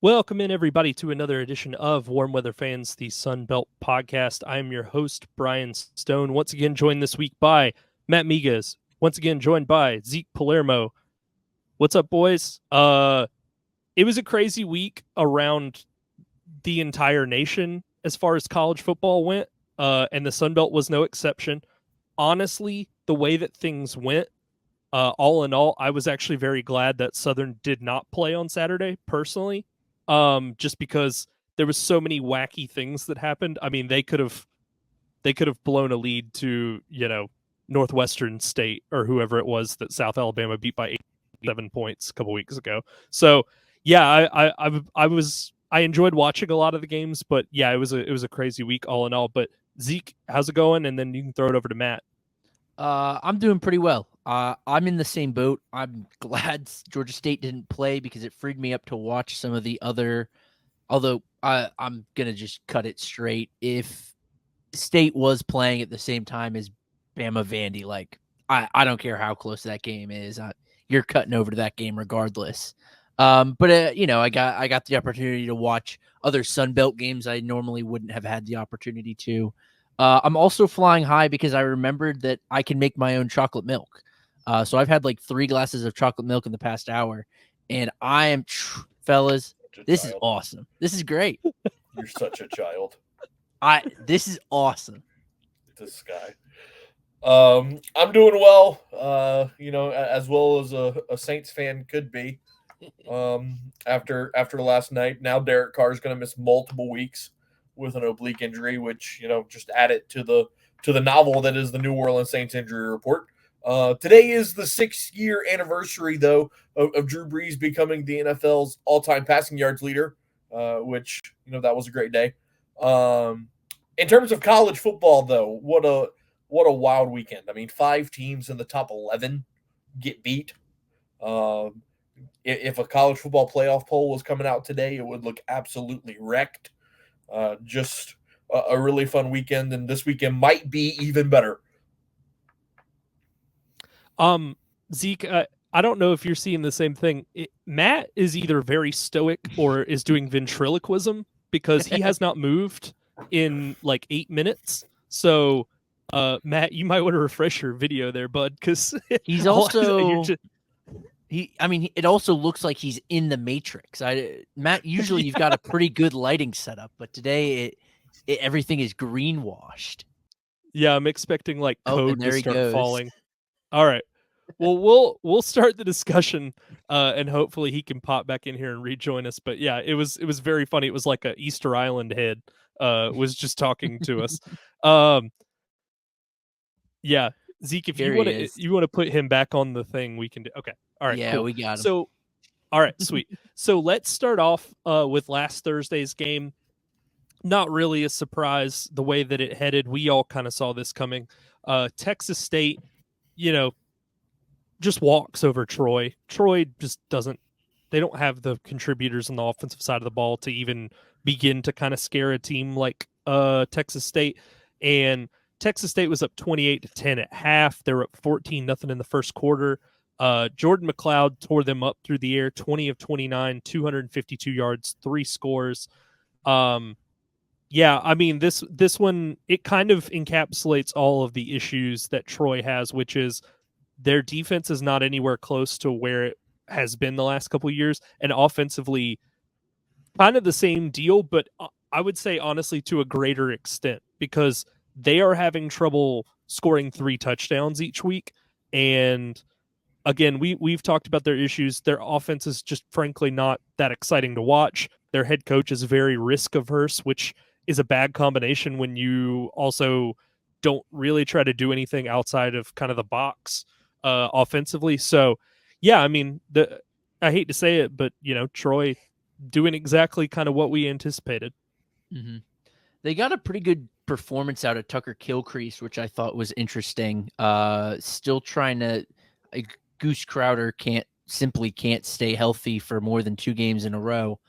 Welcome in, everybody, to another edition of Warm Weather Fans, the Sun Belt podcast. I am your host, Brian Stone, once again joined this week by Matt Miguez, once again joined by Zeke Palermo. What's up, boys? It was a crazy week around the entire nation as far as college football went, and the Sun Belt was no exception. Honestly, the way that things went, all in all, I was actually very glad that Southern did not play on Saturday, personally. Just because there was so many wacky things that happened. I mean, they could have blown a lead to, Northwestern State or whoever it was that South Alabama beat by 7 points a couple weeks ago. So yeah, I enjoyed watching a lot of the games, but yeah, it was a crazy week all in all. But Zeke, how's it going? And then you can throw it over to Matt. I'm doing pretty well. I'm in the same boat. I'm glad Georgia State didn't play because it freed me up to watch some of the other. Although I'm gonna just cut it straight. If State was playing at the same time as Bama Vandy, like I don't care how close that game is. You're cutting over to that game regardless. But I got the opportunity to watch other Sun Belt games I normally wouldn't have had the opportunity to. I'm also flying high because I remembered that I can make my own chocolate milk. So I've had like 3 glasses of chocolate milk in the past hour, and I am, fellas, this is awesome. This is great. You're such a child. This is awesome. This guy. I'm doing well. As well as a Saints fan could be. After last night, now Derek Carr is going to miss multiple weeks with an oblique injury, which just add it to the novel that is the New Orleans Saints injury report. Today is the 6-year anniversary, though, of Drew Brees becoming the NFL's all-time passing yards leader, which that was a great day. In terms of college football, though, what a wild weekend! I mean, 5 teams in the top 11 get beat. If a college football playoff poll was coming out today, it would look absolutely wrecked. Just a really fun weekend, and this weekend might be even better. Zeke, I don't know if you're seeing the same thing. Matt is either very stoic or is doing ventriloquism because he has not moved in like 8 minutes. So, Matt, you might want to refresh your video there, bud, because he's also. It also looks like he's in the Matrix. Matt, usually you've got a pretty good lighting setup, but today everything is greenwashed. Yeah, I'm expecting like code to start falling. All right. Well, we'll start the discussion, and hopefully he can pop back in here and rejoin us. But yeah, it was very funny. It was like a Easter Island head was just talking to us. Yeah, Zeke, if you want to put him back on the thing, we can do. Okay. All right. Yeah, cool. we got him. So, all right, sweet. So let's start off with last Thursday's game. Not really a surprise the way that it headed. We all kind of saw this coming. Texas State, just walks over Troy. Troy just doesn't. They don't have the contributors on the offensive side of the ball to even begin to kind of scare a team like Texas State. And Texas State was up 28-10 at half. They were up 14-0 in the first quarter. Jordan McLeod tore them up through the air, 20 of 29, 252 yards, 3 scores. Yeah, I mean, this one, it kind of encapsulates all of the issues that Troy has, which is their defense is not anywhere close to where it has been the last couple of years. And offensively, kind of the same deal, but I would say, honestly, to a greater extent, because they are having trouble scoring 3 touchdowns each week. And again, we've talked about their issues. Their offense is just frankly not that exciting to watch. Their head coach is very risk-averse, which is a bad combination when you also don't really try to do anything outside of kind of the box offensively. So, yeah, I mean, I hate to say it, but, Troy doing exactly kind of what we anticipated. Mm-hmm. They got a pretty good performance out of Tucker Kilcrease, which I thought was interesting. Still trying to Goose Crowder can't stay healthy for more than 2 games in a row.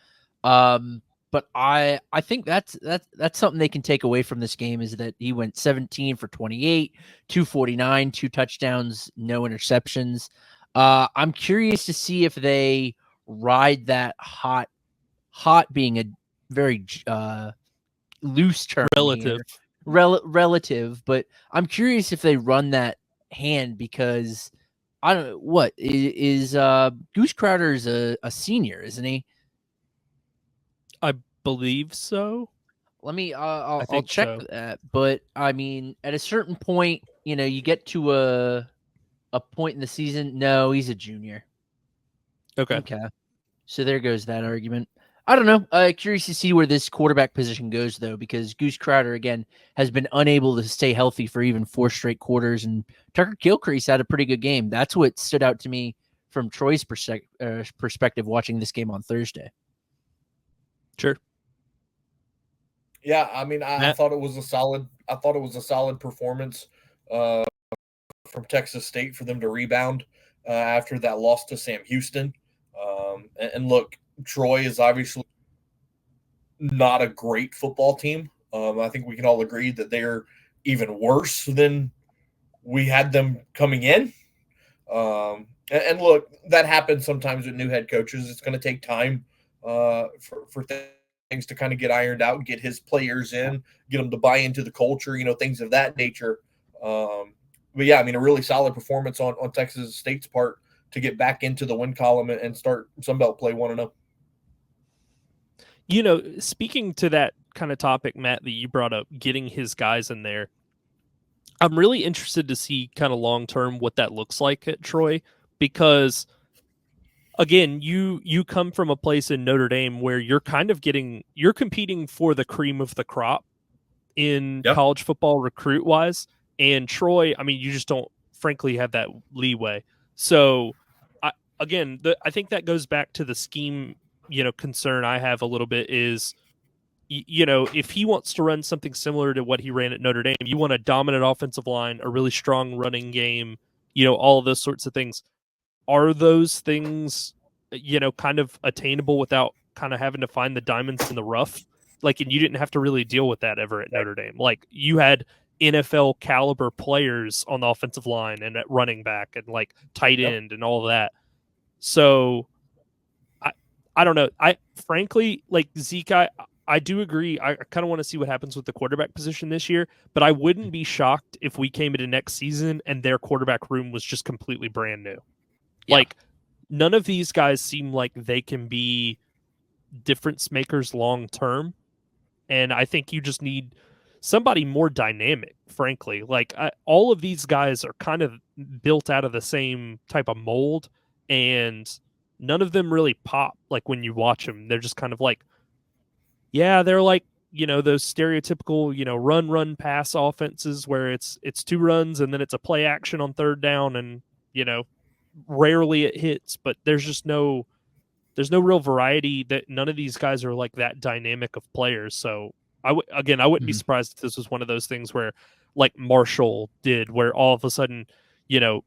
But I think that's something they can take away from this game, is that he went 17 for 28, 249, 2 touchdowns, no interceptions. I'm curious to see if they ride that hot hot being a very loose term Relative. here. Relative, but I'm curious if they run that hand because I don't know what is Goose Crowder's a senior, isn't he? I believe so. Let me I I'll think check so. that. But I mean, at a certain point, you get to a point in the season. No, he's a junior. Okay. So there goes that argument. I don't know. Curious to see where this quarterback position goes, though, because Goose Crowder, again, has been unable to stay healthy for even 4 straight quarters, and Tucker Gilcrease had a pretty good game. That's what stood out to me from Troy's perspective watching this game on Thursday. Sure. Yeah, I mean, I thought it was a solid performance from Texas State for them to rebound after that loss to Sam Houston. And look, Troy is obviously not a great football team. I think we can all agree that they're even worse than we had them coming in. And look, that happens sometimes with new head coaches. It's going to take time for things to kind of get ironed out, get his players in, get them to buy into the culture, things of that nature. But yeah, I mean, a really solid performance on Texas State's part to get back into the win column and start Sunbelt play 1-0. Speaking to that kind of topic, Matt, that you brought up, getting his guys in there, I'm really interested to see kind of long term what that looks like at Troy, because again, you come from a place in Notre Dame where you're competing for the cream of the crop in college football recruit wise, and Troy, I mean, you just don't frankly have that leeway. So I think that goes back to the scheme, concern I have a little bit is, if he wants to run something similar to what he ran at Notre Dame, you want a dominant offensive line, a really strong running game, all of those sorts of things. Are those things, kind of attainable without kind of having to find the diamonds in the rough? Like, and you didn't have to really deal with that ever at Notre Dame. Like, you had NFL caliber players on the offensive line and at running back and like tight end and all of that. So I don't know. I frankly, like Zeke, I do agree. I kind of want to see what happens with the quarterback position this year, but I wouldn't be shocked if we came into next season and their quarterback room was just completely brand new. Yeah. Like, none of these guys seem like they can be difference makers long term. And I think you just need somebody more dynamic, frankly. Like, all of these guys are kind of built out of the same type of mold, and none of them really pop. Like, when you watch them, they're just kind of like, yeah, they're like, those stereotypical, run, pass offenses where it's 2 runs and then it's a play action on third down, and, rarely it hits, but there's no real variety. That none of these guys are like that dynamic of players. So I wouldn't be surprised if this was one of those things where, like Marshall did, where all of a sudden,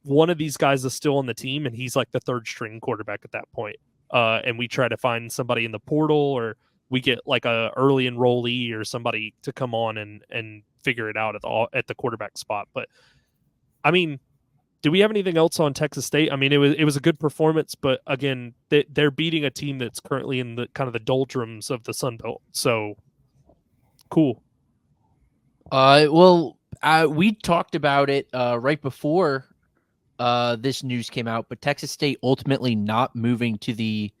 one of these guys is still on the team and he's like the 3rd string quarterback at that point. And we try to find somebody in the portal, or we get like a early enrollee or somebody to come on and figure it out at the quarterback spot. But I mean, do we have anything else on Texas State? I mean, it was a good performance, but again, they're beating a team that's currently in the kind of the doldrums of the Sun Belt. So cool. We talked about it right before this news came out, but Texas State ultimately not moving to the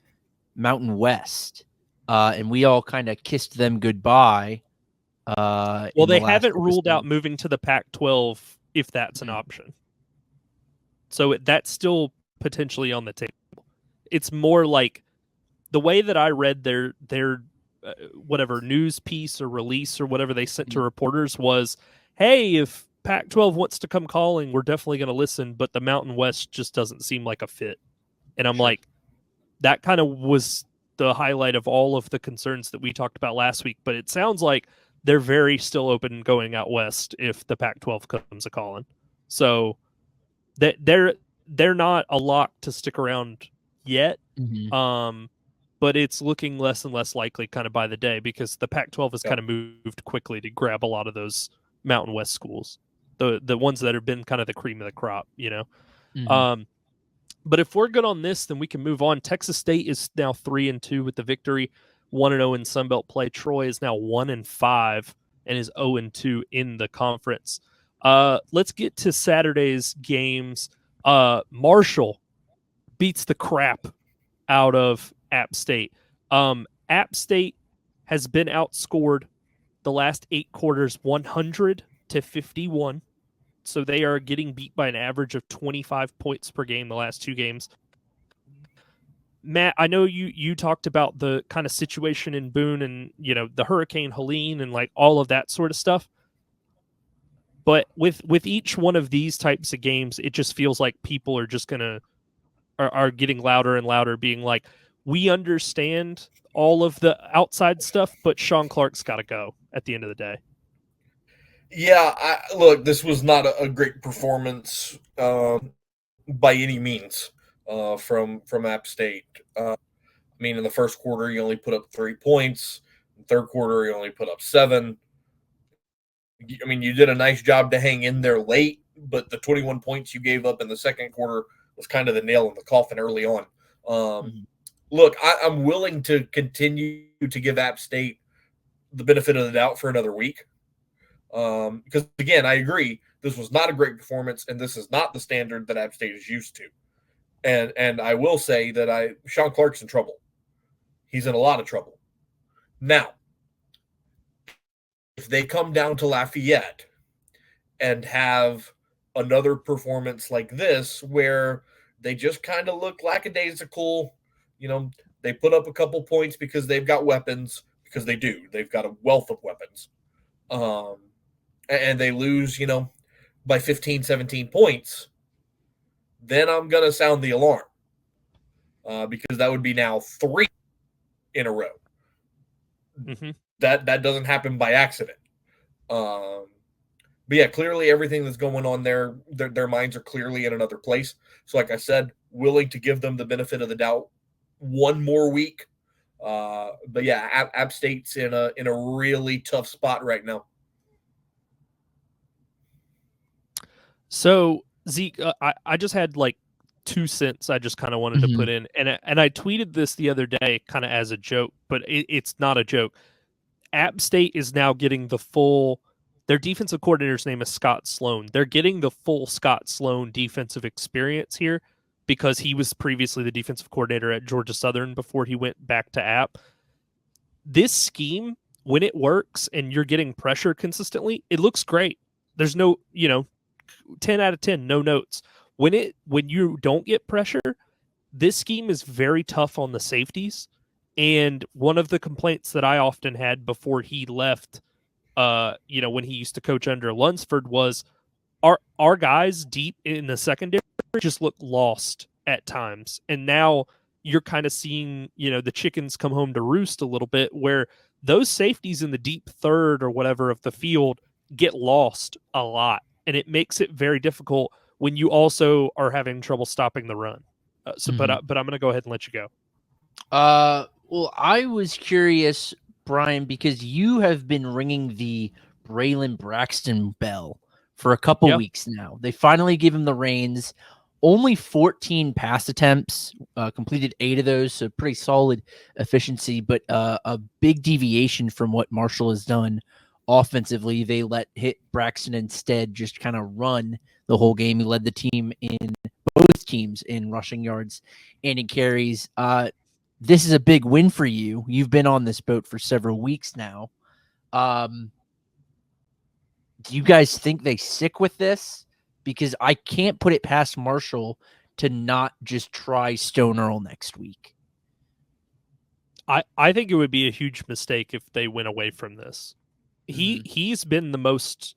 Mountain West, and we all kind of kissed them goodbye. Well, they haven't ruled out moving to the Pac-12 if that's an option. So that's still potentially on the table. It's more like the way that I read their whatever news piece or release or whatever they sent to reporters was, hey, if Pac-12 wants to come calling, we're definitely going to listen, but the Mountain West just doesn't seem like a fit. And I'm like, that kind of was the highlight of all of the concerns that we talked about last week, but it sounds like they're very still open going out west if the Pac-12 comes a calling. So they're not a lock to stick around yet. But it's looking less and less likely kind of by the day, because the Pac-12 has kind of moved quickly to grab a lot of those Mountain West schools, the ones that have been kind of the cream of the crop, But if we're good on this, then we can move on. Texas State is now 3-2 with the victory. 1-0 in Sunbelt play. Troy is now 1-5 and is 0-2 in the conference. Let's get to Saturday's games. Marshall beats the crap out of App State. App State has been outscored the last 8 quarters 100-51. So they are getting beat by an average of 25 points per game the last 2 games. Matt, I know you talked about the kind of situation in Boone and, the Hurricane Helene and like all of that sort of stuff. But with each one of these types of games, it just feels like people are just are getting louder and louder, being like, we understand all of the outside stuff, but Shawn Clark's got to go at the end of the day. Yeah, look, this was not a great performance by any means from App State. I mean, in the first quarter, you only put up 3 points. In the third quarter, you only put up 7. I mean, you did a nice job to hang in there late, but the 21 points you gave up in the second quarter was kind of the nail in the coffin early on. Look, I'm willing to continue to give App State the benefit of the doubt for another week. Because, again, I agree, this was not a great performance, and this is not the standard that App State is used to. And I will say that Shawn Clark's in trouble. He's in a lot of trouble. Now, if they come down to Lafayette and have another performance like this where they just kind of look lackadaisical, they put up a couple points because they've got weapons, because they do. They've got a wealth of weapons. And they lose, by 15, 17 points, then I'm going to sound the alarm because that would be now 3 in a row. Mm-hmm. That doesn't happen by accident. But yeah, clearly everything that's going on there, their minds are clearly in another place. So like I said, willing to give them the benefit of the doubt one more week. But yeah, App State's in a really tough spot right now. So Zeke, I just had like 2 cents I just kind of wanted to put in, and I tweeted this the other day kind of as a joke, but it's not a joke. App State is now getting the full. Their defensive coordinator's name is Scott Sloan. They're getting the full Scott Sloan defensive experience here because he was previously the defensive coordinator at Georgia Southern before he went back to App. This scheme, when it works and you're getting pressure consistently, it looks great. There's no, 10 out of 10, no notes. When you don't get pressure, this scheme is very tough on the safeties. And one of the complaints that I often had before he left, when he used to coach under Lunsford, was our guys deep in the secondary just look lost at times. And now you're kind of seeing, the chickens come home to roost a little bit, where those safeties in the deep third or whatever of the field get lost a lot. And it makes it very difficult when you also are having trouble stopping the run. But I'm going to go ahead and let you go. Well, I was curious, Brian, because you have been ringing the Braylon Braxton bell for a couple weeks now. They finally give him the reins. Only 14 pass attempts, completed 8 of those, so pretty solid efficiency, but a big deviation from what Marshall has done offensively. They let Braxton instead just kind of run the whole game. He led the team both teams in rushing yards and in carries. This is a big win for you. You've been on this boat for several weeks now. Do you guys think they stick with this? Because I can't put it past Marshall to not just try Stone Earl next week. I think it would be a huge mistake if they went away from this. He's been the most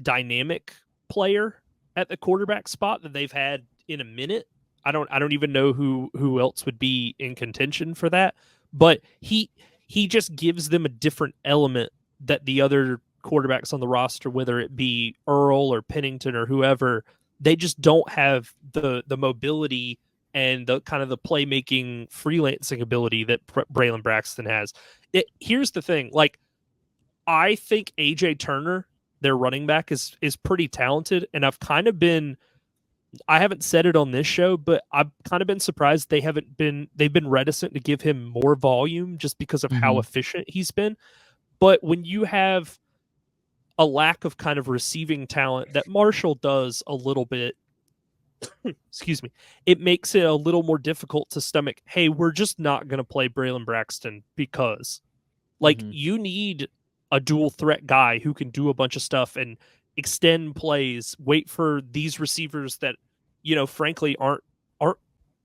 dynamic player at the quarterback spot that they've had in a minute. I don't even know who else would be in contention for that, but he just gives them a different element that the other quarterbacks on the roster, whether it be Earl or Pennington or whoever, they just don't have the mobility and the kind of the playmaking freelancing ability that Braylon Braxton has. Here's the thing, like, I think AJ Turner, their running back, is pretty talented, and I've kind of been I haven't said it on this show, but I've kind of been surprised they've been reticent to give him more volume just because of how efficient he's been. But when you have a lack of kind of receiving talent that Marshall does a little bit, excuse me, it makes it a little more difficult to stomach, hey, we're just not going to play Braylon Braxton because you need a dual threat guy who can do a bunch of stuff and extend plays, wait for these receivers that, frankly aren't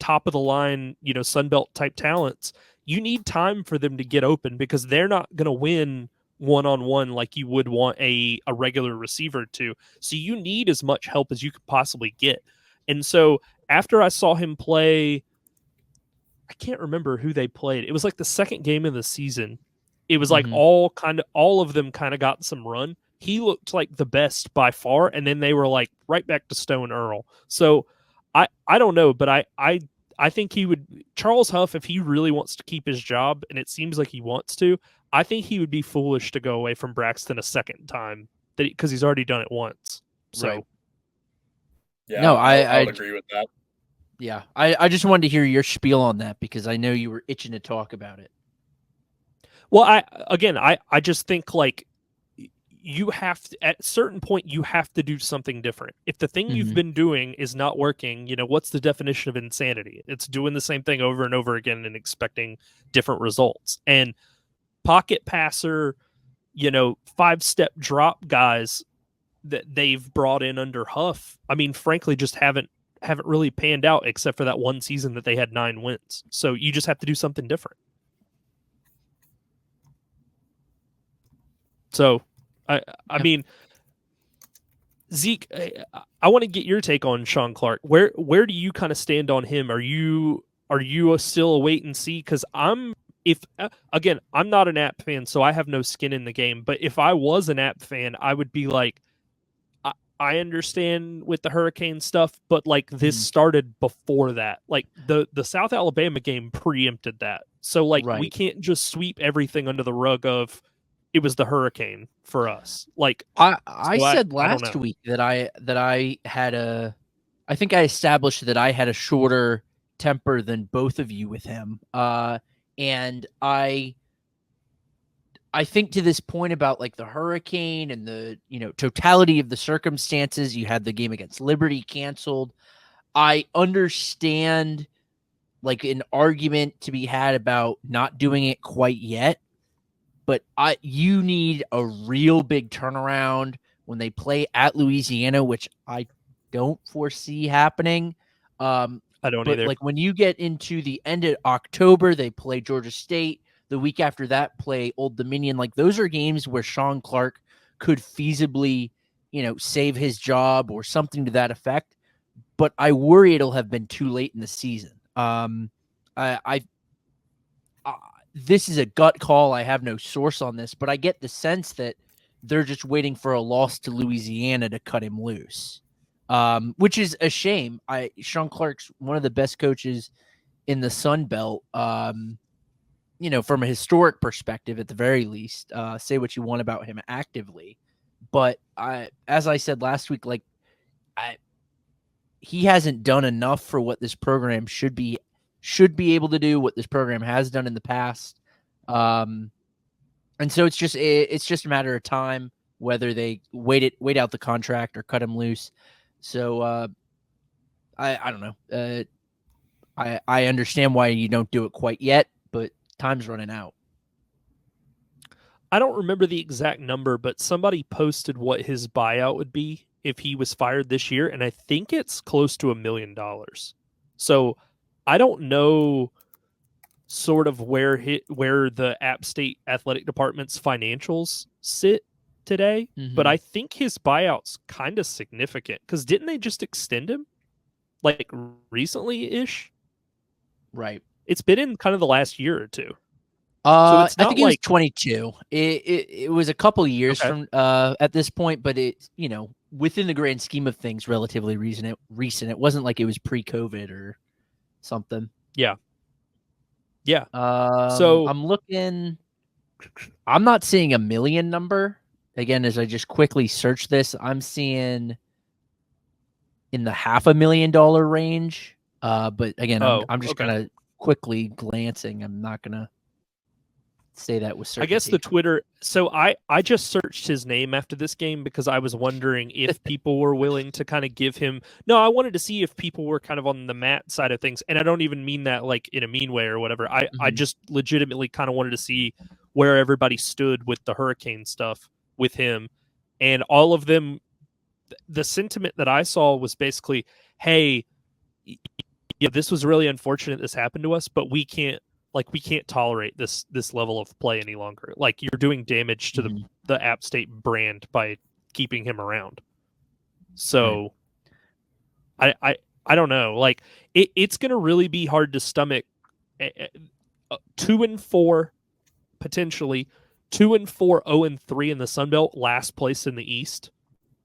top of the line, Sunbelt type talents. You need time for them to get open because they're not going to win one-on-one like you would want a regular receiver to. So you need as much help as you could possibly get. And so after I saw him play, I can't remember who they played. It was like the second game of the season. It was like all of them kind of got some run. He looked like the best by far, and then they were like right back to Stone Earl. So I don't know, but I think he would, Charles Huff, if he really wants to keep his job, and it seems like he wants to, I think he would be foolish to go away from Braxton a second time because he's already done it once. So right. Yeah, no, I would agree with that. Yeah, I just wanted to hear your spiel on that because I know you were itching to talk about it. Well, I just think like you have to, at a certain point, you have to do something different. If the thing you've been doing is not working, what's the definition of insanity? It's doing the same thing over and over again and expecting different results. And pocket passer, 5-step drop guys that they've brought in under Huff, I mean, frankly, just haven't really panned out except for that one season that they had 9 wins. So you just have to do something different. So, I mean, Zeke, I want to get your take on Shawn Clark. Where do you kind of stand on him? Are you still a wait and see? Because I'm not an App fan, so I have no skin in the game. But if I was an App fan, I would be like, I understand with the hurricane stuff, but like this started before that. Like the South Alabama game preempted that. So like we can't just sweep everything under the rug of it was the hurricane for us. Like I said last week that I had I think I established that I had a shorter temper than both of you with him. And I think to this point about like the hurricane and the, totality of the circumstances, you had the game against Liberty canceled. I understand like an argument to be had about not doing it quite yet, but you need a real big turnaround when they play at Louisiana, which I don't foresee happening. I don't either. Like when you get into the end of October, they play Georgia State. The week after that, play Old Dominion. Like those are games where Shawn Clark could feasibly, save his job or something to that effect. But I worry it'll have been too late in the season. This is a gut call. I have no source on this, but I get the sense that they're just waiting for a loss to Louisiana to cut him loose, which is a shame. Shawn Clark's one of the best coaches in the Sun Belt. From a historic perspective, at the very least, say what you want about him actively. But as I said last week, like he hasn't done enough for what this program should be able to do, what this program has done in the past. And so it's just a matter of time whether they wait out the contract or cut him loose. So I don't know. I understand why you don't do it quite yet, but time's running out. I don't remember the exact number, but somebody posted what his buyout would be if he was fired this year, and I think it's close to $1 million. So I don't know sort of where the App State athletic department's financials sit today, but I think his buyout's kind of significant because didn't they just extend him like recently-ish? Right. It's been in kind of the last year or two. So it's not I think it was 22. It was a couple years from at this point, but it within the grand scheme of things, relatively recent. It wasn't like it was pre-COVID or something. Yeah. So I'm looking. I'm not seeing $1 million number again as I just quickly search this. I'm seeing in the $500,000 range. But again, I'm just okay. kind of quickly glancing. I'm not gonna say that with certainty. I guess the Twitter. So I just searched his name after this game because I was wondering if people were willing to kind of give him. No, I wanted to see if people were kind of on the Matt side of things, and I don't even mean that like in a mean way or whatever. I just legitimately kind of wanted to see where everybody stood with the hurricane stuff with him, and all of them. The sentiment that I saw was basically, "Hey, yeah, this was really unfortunate. This happened to us, but we can't tolerate this level of play any longer. Like you're doing damage to the App State brand by keeping him around." So I don't know. Like it's going to really be hard to stomach 2-4 potentially 2-4 0-3 in the Sun Belt, last place in the East.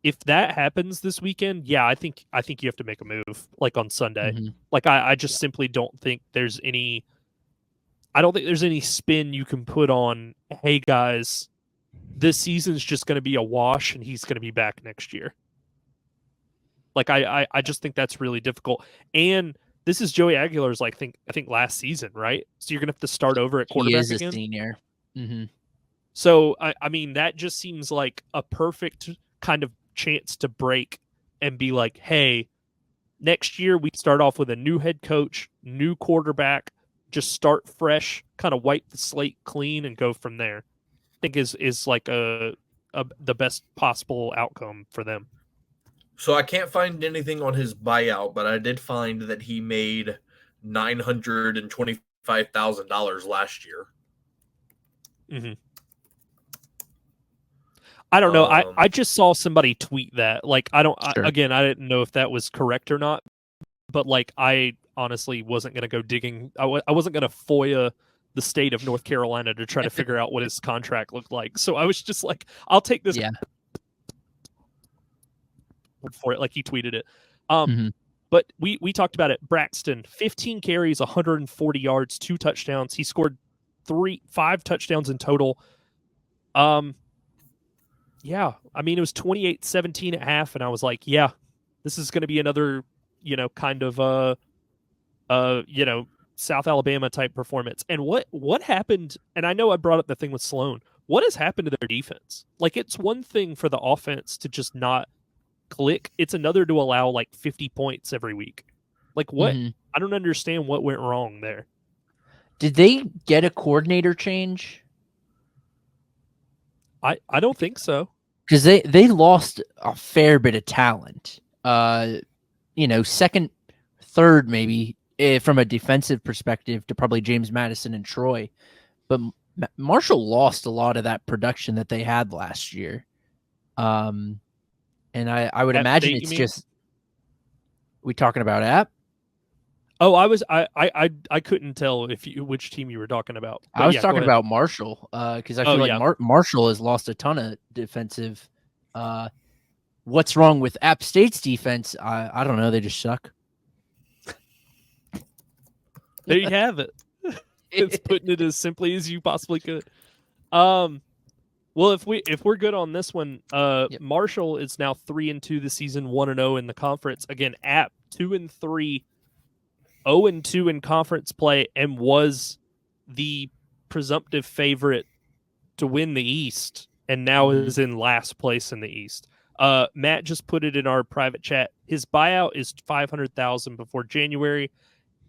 If that happens this weekend, yeah, I think you have to make a move like on Sunday. Like I just simply don't think there's any. I don't think there's any spin you can put on, hey guys, this season's just going to be a wash and he's going to be back next year. Like I just think that's really difficult. And this is Joey Aguilar's I think last season, right? So you're going to have to start over at quarterback again. He is a senior. So I mean that just seems like a perfect kind of chance to break and be like, hey, next year we start off with a new head coach, new quarterback. Just start fresh, kind of wipe the slate clean, and go from there. I think is like the best possible outcome for them. So I can't find anything on his buyout, but I did find that he made $925,000 last year. I don't know. I just saw somebody tweet that. Like I don't. Sure. I didn't know if that was correct or not. But like I honestly wasn't going to go digging. I wasn't going to FOIA the state of North Carolina to try to figure out what his contract looked like. So I was just like, I'll take this for it. Like he tweeted it. But we talked about it. Braxton, 15 carries, 140 yards, 2 touchdowns. He scored 5 touchdowns in total. Yeah, I mean, it was 28-17 at half, and I was like, yeah, this is going to be another, kind of South Alabama type performance. And what happened? And I know I brought up the thing with Sloan. What has happened to their defense? Like, it's one thing for the offense to just not click. It's another to allow like 50 points every week. Like, what? I don't understand what went wrong there. Did they get a coordinator change? I don't think so. Because they lost a fair bit of talent. Second, third, maybe from a defensive perspective to probably James Madison and Troy. But Marshall lost a lot of that production that they had last year. And I would imagine it's just. We talking about App? Oh, I couldn't tell which team you were talking about. But I was talking about Marshall because I feel like Marshall has lost a ton of defensive. What's wrong with App State's defense? I don't know. They just suck. There you have it. It's putting it as simply as you possibly could. Well, if we're good on this one, Marshall is now 3-2 this season, 1-0 in the conference. Again, App 2-3. 0-2 in conference play and was the presumptive favorite to win the East and now is in last place in the East. Matt just put it in our private chat. His buyout is $500,000 before January.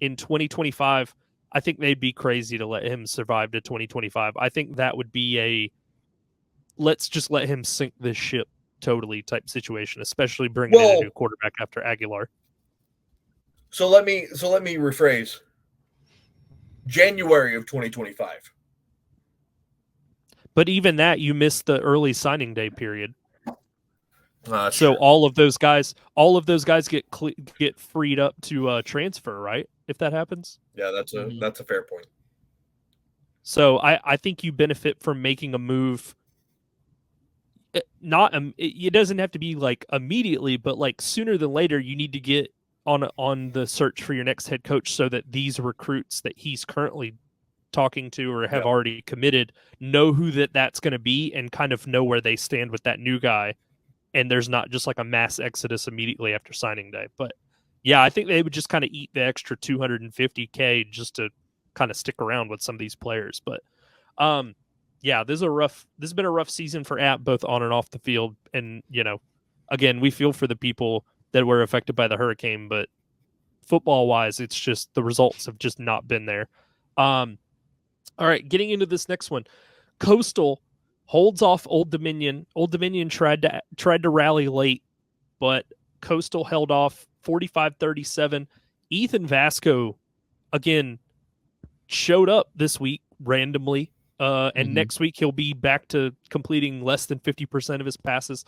In 2025, I think they'd be crazy to let him survive to 2025. I think that would be let's just let him sink this ship totally type situation, especially bringing in a new quarterback after Aguilar. So let me rephrase. January of 2025. But even that, you missed the early signing day period. So true. all of those guys get freed up to transfer, right? If that happens. Yeah, that's a fair point. So I think you benefit from making a move. It doesn't have to be like immediately, but like sooner than later, you need to get on the search for your next head coach so that these recruits that he's currently talking to or have already committed know who that's going to be and kind of know where they stand with that new guy and there's not just like a mass exodus immediately after signing day. But yeah, I think they would just kind of eat the extra $250K just to kind of stick around with some of these players. But yeah, this has been a rough season for App, both on and off the field. And, again, we feel for the people that were affected by the hurricane, but football wise, it's just the results have just not been there. All right, getting into this next one. Coastal holds off Old Dominion. Old Dominion tried to rally late, but Coastal held off 45-37. Ethan Vasco, again, showed up this week randomly, and next week he'll be back to completing less than 50% of his passes.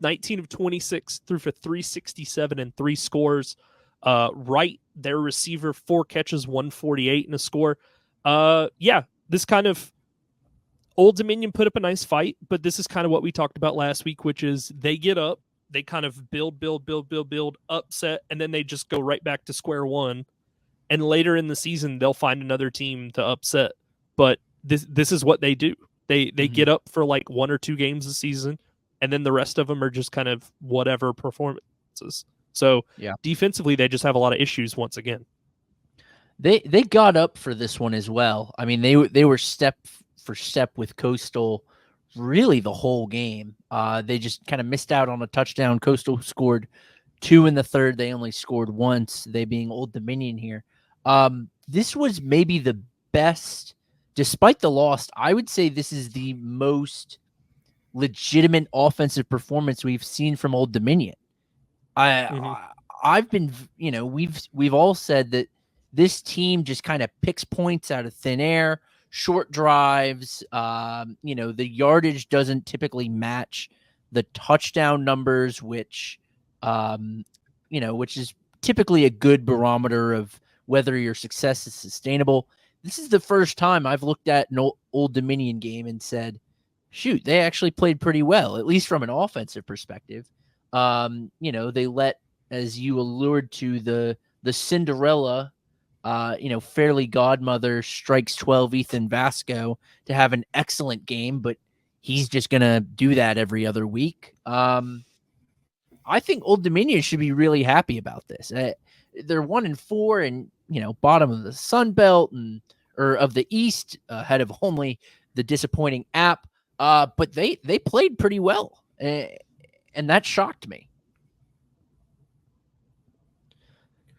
19 of 26, threw for 367 and 3 scores. Wright, their receiver, 4 catches, 148 and a score. Yeah, this kind of Old Dominion put up a nice fight, but this is kind of what we talked about last week, which is they get up, they kind of build, upset, and then they just go right back to square one. And later in the season, they'll find another team to upset. But this is what they do. They get up for like 1 or 2 games a season, and then the rest of them are just kind of whatever performances. So yeah, defensively, they just have a lot of issues once again. They got up for this one as well. I mean, they were step for step with Coastal really the whole game. They just kind of missed out on a touchdown. Coastal scored 2 in the third. They only scored once, they being Old Dominion here. This was maybe the best, despite the loss. I would say this is the most legitimate offensive performance we've seen from Old Dominion. I've been, we've all said that this team just kind of picks points out of thin air, short drives. The yardage doesn't typically match the touchdown numbers, which is typically a good barometer of whether your success is sustainable. This is the first time I've looked at an Old Dominion game and said, shoot, they actually played pretty well, at least from an offensive perspective. They let, as you allured to, the Cinderella, fairly godmother strikes 12 Ethan Vasco to have an excellent game, but he's just going to do that every other week. I think Old Dominion should be really happy about this. They're 1-4 and, bottom of the Sun Belt or of the East, ahead of only the disappointing App. But they played pretty well, and that shocked me.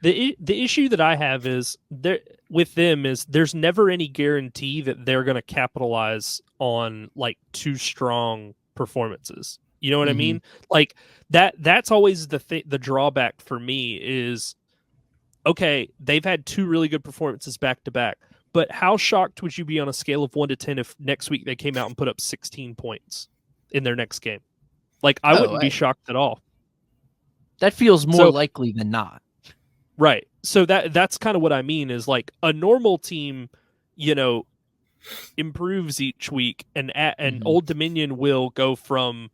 The issue that I have is there's never any guarantee that they're going to capitalize on like 2 strong performances. You know what I mean? Like that's always the drawback for me is, okay, they've had 2 really good performances back to back, but how shocked would you be on a scale of 1 to 10 if next week they came out and put up 16 points in their next game? Like I wouldn't be shocked at all. That feels more likely than not. Right. So that's kind of what I mean is like a normal team, improves each week, and Old Dominion will go from,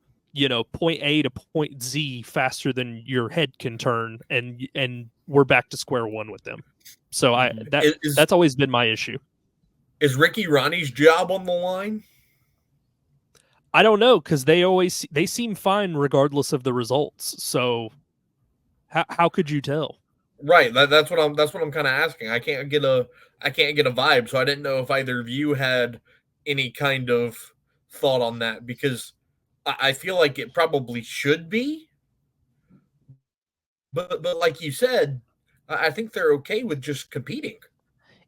point A to point Z faster than your head can turn, and we're back to square one with them. So that's always been my issue. Is Ricky Ronnie's job on the line? I don't know, because they seem fine regardless of the results. So how could you tell? Right. That's what I'm kind of asking. I can't get a vibe, so I didn't know if either of you had any kind of thought on that, because I feel like it probably should be. But like you said, I think they're okay with just competing.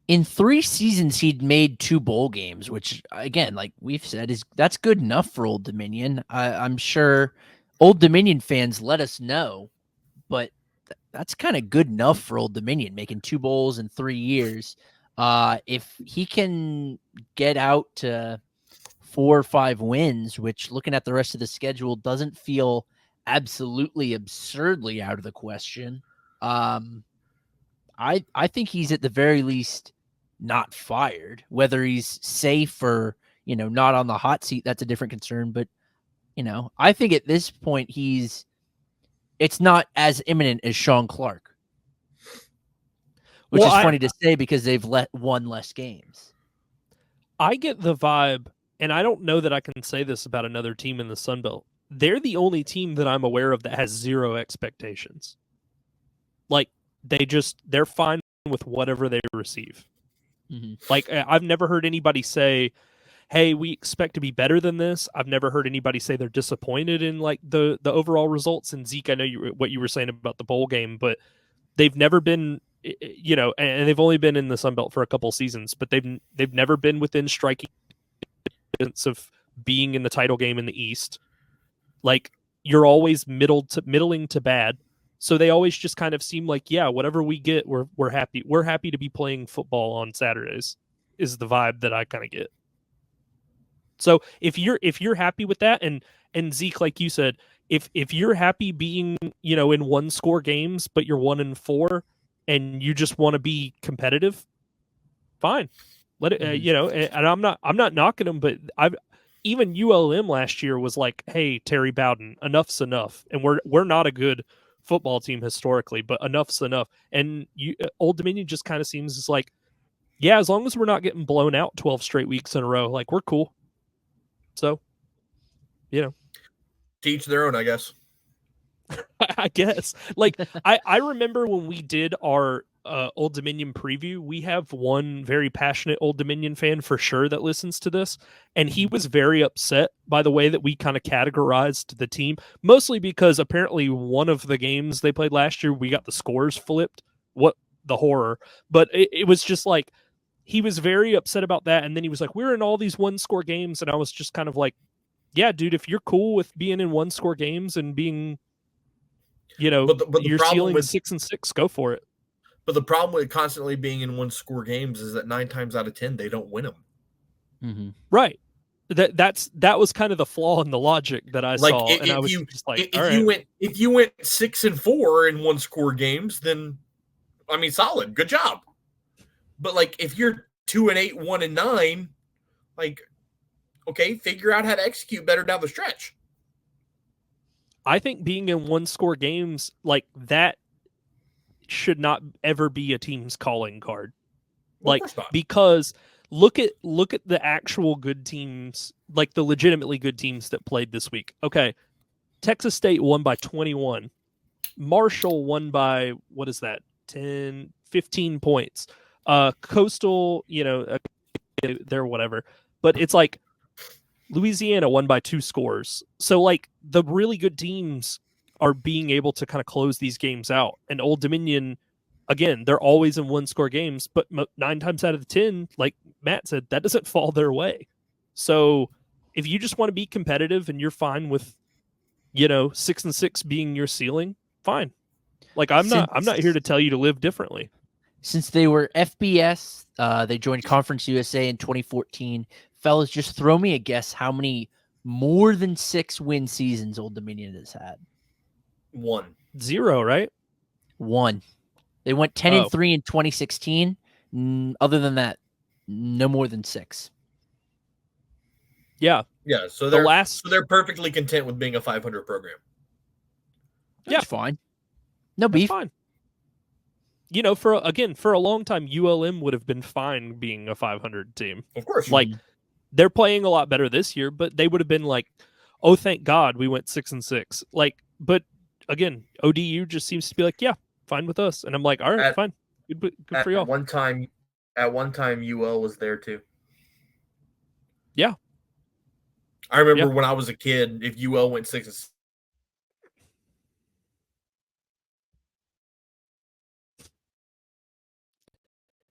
In 3 seasons, he'd made 2 bowl games, which, again, like we've said, that's good enough for Old Dominion. I'm sure Old Dominion fans let us know, but that's kind of good enough for Old Dominion, making 2 bowls in 3 years. If he can get out to 4 or 5 wins, which, looking at the rest of the schedule, doesn't feel absolutely absurdly out of the question. I think he's at the very least not fired. Whether he's safe or, not on the hot seat, that's a different concern. But, I think at this point it's not as imminent as Shawn Clark, which is funny to say because they've won less games. I get the vibe, and I don't know that I can say this about another team in the Sun Belt, they're the only team that I'm aware of that has zero expectations. Like they're fine with whatever they receive. Mm-hmm. Like I've never heard anybody say, hey, we expect to be better than this. I've never heard anybody say they're disappointed in like the overall results. And Zeke, I know what you were saying about the bowl game, but they've never been, and they've only been in the Sun Belt for a couple seasons, but they've never been within striking distance of being in the title game in the East. Like you're always middling to bad. So they always just kind of seem like, yeah, whatever we get, we're happy. We're happy to be playing football on Saturdays is the vibe that I kind of get. So if you're happy with that, and Zeke, like you said, if you're happy being, in 1-score games, but you're 1-4 and you just want to be competitive, fine. Let it, and I'm not knocking them, but even ULM last year was like, hey, Terry Bowden, enough's enough. And we're not a good football team historically, but enough's enough. And Old Dominion just kind of seems like, yeah, as long as we're not getting blown out 12 straight weeks in a row, like we're cool. So, to each their own, I guess. I guess. Like I remember when we did our Old Dominion preview, we have one very passionate Old Dominion fan for sure that listens to this, and he was very upset by the way that we kind of categorized the team, mostly because apparently one of the games they played last year, we got the scores flipped. What the horror. But it was just like, he was very upset about that, and then he was like, we're in all these 1-score games, and I was just kind of like, yeah, dude, if you're cool with being in 1-score games and being, but you're ceiling 6-6, go for it. But the problem with constantly being in 1-score games is that 9 times out of 10 they don't win them. Mm-hmm. Right. That was kind of the flaw in the logic that I saw, and I was just like, if you went 6-4 in 1-score games, then I mean, solid, good job. But like, if you're 2-8, 1-9, like, okay, figure out how to execute better down the stretch. I think being in 1-score games like that should not ever be a team's calling card. Well, like, because look at the actual good teams, like the legitimately good teams that played this week. Okay, Texas State won by 21. Marshall won by, what is that, 10, 15 points. Coastal, they're whatever. But it's like Louisiana won by 2 scores. So like the really good teams are being able to kind of close these games out. And Old Dominion, again, they're always in 1-score games, but 9 times out of 10, like Matt said, that doesn't fall their way. So if you just want to be competitive and you're fine with, 6-6 being your ceiling, fine. Like I'm not here to tell you to live differently. Since they were FBS, they joined Conference USA in 2014. Fellas, just throw me a guess how many more than 6 win seasons Old Dominion has had. 1. 0, right? 1. They went 10-3 in 2016. Other than that, no more than 6. Yeah. Yeah. So they're perfectly content with being a 500 program. That's fine. No beef. Fine. For a long time, ULM would have been fine being a 500 team. Of course. Like, they're playing a lot better this year, but they would have been like, oh, thank God we went 6-6. Like, but again, ODU just seems to be like, yeah, fine with us. And I'm like, all right, fine. Good for y'all. At one time, UL was there too. Yeah. I remember when I was a kid, if UL went 6-6.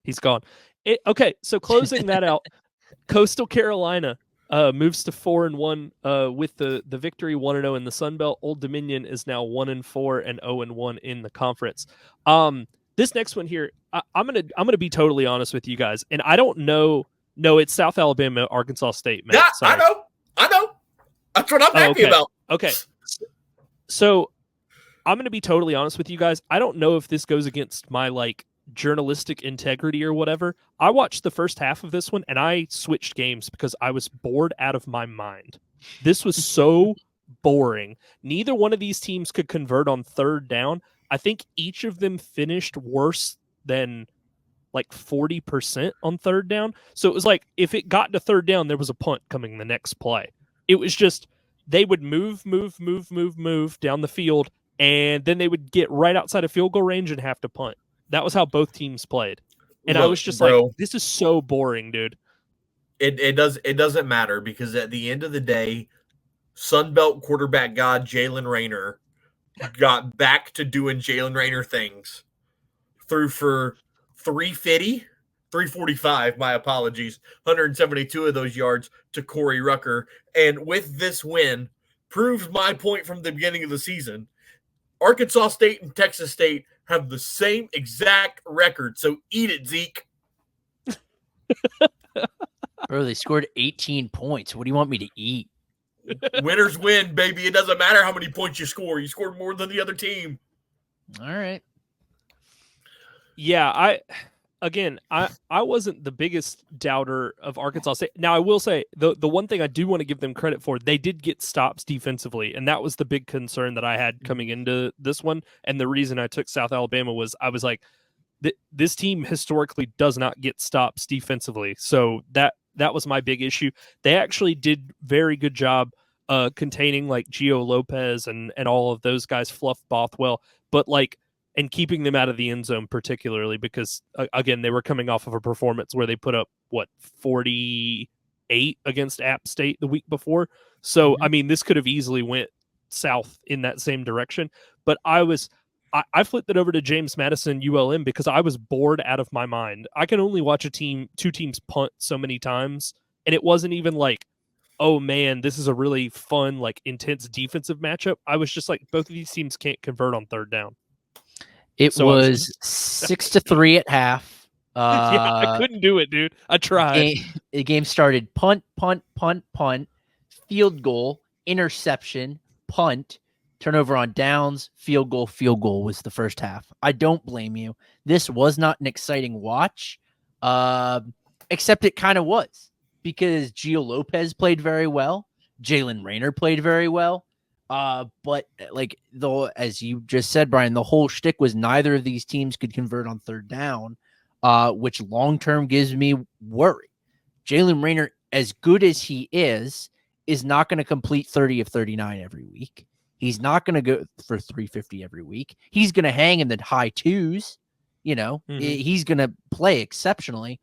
He's gone. Okay, so closing that out, Coastal Carolina moves to 4-1 with the victory, 1-0 in the Sun Belt. Old Dominion is now 1-4 and 0-1 in the conference. This next one here, I'm gonna be totally honest with you guys, and I don't know. No, it's South Alabama, Arkansas State. Man, yeah, sorry. I know. That's what I'm happy about. Okay, so I'm gonna be totally honest with you guys. I don't know if this goes against my journalistic integrity or whatever. I watched the first half of this one and I switched games because I was bored out of my mind. This was so boring. Neither one of these teams could convert on 3rd down. I think each of them finished worse than 40% on 3rd down. So it was like if it got to 3rd down, there was a punt coming the next play. It was just they would move down the field, and then they would get right outside of field goal range and have to punt. That was how both teams played. And I Look, was just bro, like, this is so boring, dude. it doesn't matter because at the end of the day, Sunbelt quarterback god Jalen Raynor got back to doing Jalen Raynor things. Threw for 345, my apologies, 172 of those yards to Corey Rucker. And with this win, proves my point from the beginning of the season. Arkansas State and Texas State have the same exact record. So eat it, Zeke. Bro, they scored 18 points. What do you want me to eat? Winners win, baby. It doesn't matter how many points you score. You scored more than the other team. All right. Yeah, I wasn't the biggest doubter of Arkansas State. Now, I will say the one thing I do want to give them credit for, they did get stops defensively, and that was the big concern that I had coming into this one. And the reason I took South Alabama was I was like, this team historically does not get stops defensively. So that was my big issue. They actually did very good job containing like Gio Lopez and all of those guys, Fluff Bothwell, but like, and keeping them out of the end zone, particularly because, again, they were coming off of a performance where they put up, 48 against App State the week before. So, I mean, this could have easily went south in that same direction. But I flipped it over to James Madison ULM because I was bored out of my mind. I can only watch two teams punt so many times, and it wasn't even like, oh, man, this is a really fun, like, intense defensive matchup. I was just like, both of these teams can't convert on third down. It was 6-3 at half. Yeah, I couldn't do it, dude. I tried. The game started punt, field goal, interception, punt, turnover on downs, field goal was the first half. I don't blame you. This was not an exciting watch, except it kind of was because Gio Lopez played very well. Jalen Raynor played very well. But like as you just said, Brian, the whole shtick was neither of these teams could convert on third down, which long-term gives me worry. Jalen Raynor, as good as he is not going to complete 30 of 39 every week. He's not going to go for 350 every week. He's going to hang in the high twos. He's going to play exceptionally,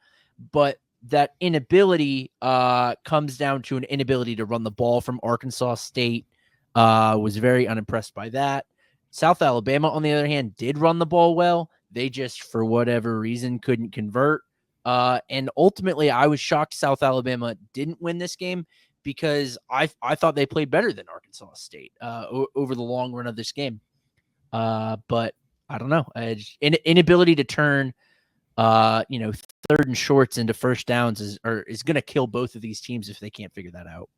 but that inability comes down to an inability to run the ball from Arkansas State. Was very unimpressed by that. South Alabama, on the other hand, did run the ball well. They just, for whatever reason, couldn't convert. And ultimately, I was shocked South Alabama didn't win this game because I thought they played better than Arkansas State over the long run of this game. But I don't know. Inability to turn, third and shorts into first downs is going to kill both of these teams if they can't figure that out.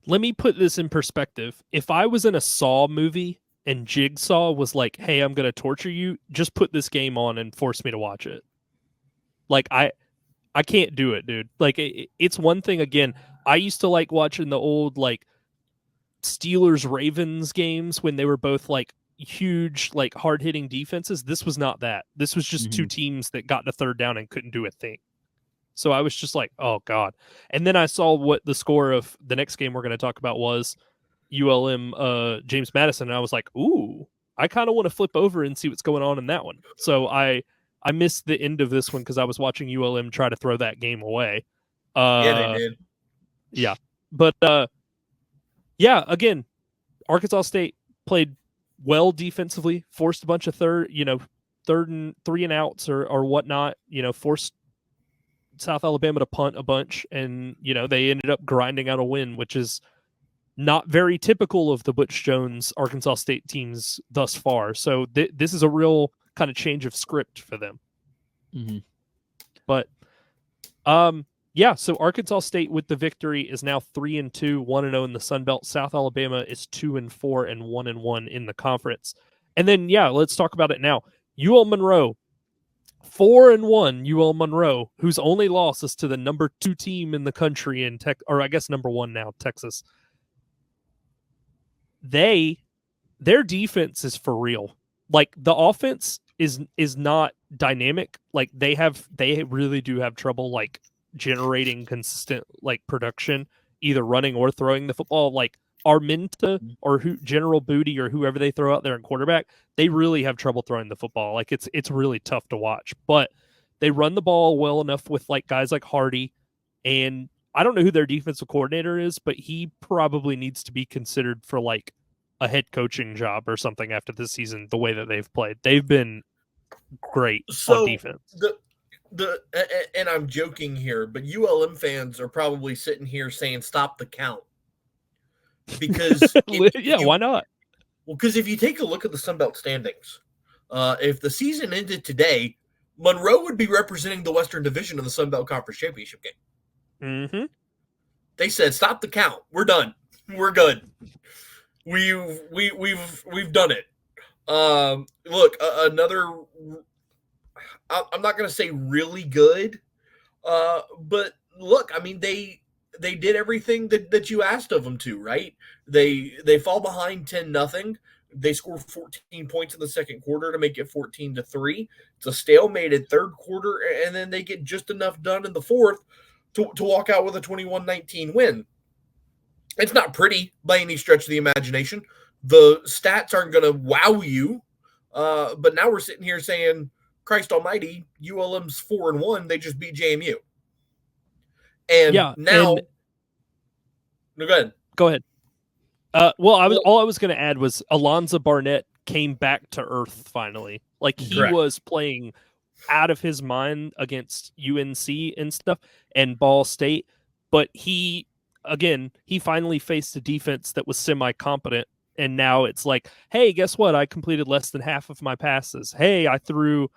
Let me put this in perspective. If I was in a Saw movie and Jigsaw was like, hey, I'm going to torture you, just put this game on and force me to watch it. Like, I can't do it, dude. Like, it's one thing, again, I used to like watching the old, like, Steelers-Ravens games when they were both, like, huge, like, hard-hitting defenses. This was not that. This was just two teams that got to third down and couldn't do a thing. So I was just like, oh, God. And then I saw what the score of the next game we're going to talk about was, ULM James Madison, and I was like, ooh, I kind of want to flip over and see what's going on in that one. So I missed the end of this one because I was watching ULM try to throw that game away. Yeah, they did. Yeah. But, again, Arkansas State played well defensively, forced a bunch of third and 3 and outs or whatnot, forced South Alabama to punt a bunch, and they ended up grinding out a win, which is not very typical of the Butch Jones Arkansas State teams thus far. So this is a real kind of change of script for them. But so Arkansas State with the victory is now 3-2, 1-0 in the Sun Belt. South Alabama is 2-4 and 1-1 in the conference. And then let's talk about it now. UL Monroe, 4-1 UL Monroe, whose only loss is to the number 2 team in the country in or I guess number 1 now, Texas. Their defense is for real. Like, the offense is not dynamic. Like, they really do have trouble like generating consistent like production either running or throwing the football. Like Arminta or General Booty or whoever they throw out there in quarterback, they really have trouble throwing the football. Like it's really tough to watch. But they run the ball well enough with like guys like Hardy, and I don't know who their defensive coordinator is, but he probably needs to be considered for like a head coaching job or something after this season. The way that they've played, they've been great on defense. And I'm joking here, but ULM fans are probably sitting here saying stop the count. Because why not? Well, because if you take a look at the Sun Belt standings, if the season ended today, Monroe would be representing the Western Division of the Sun Belt Conference Championship game. Mm-hmm. They said stop the count. We're done. We're good. We've done it. Look, another. I'm not going to say really good, but look, I mean they did everything that you asked of them to, right? They fall behind 10-0. They score 14 points in the second quarter to make it 14-3. It's a stalemated third quarter, and then they get just enough done in the fourth to walk out with a 21-19 win. It's not pretty by any stretch of the imagination. The stats aren't going to wow you, but now we're sitting here saying, Christ almighty, ULM's 4-1. They just beat JMU. And now, no, go ahead. Go ahead. All I was going to add was Alonzo Barnett came back to earth finally. Like he was playing out of his mind against UNC and stuff and Ball State, but he finally faced a defense that was semi-competent. And now it's like, hey, guess what? I completed less than half of my passes. Hey, I threw,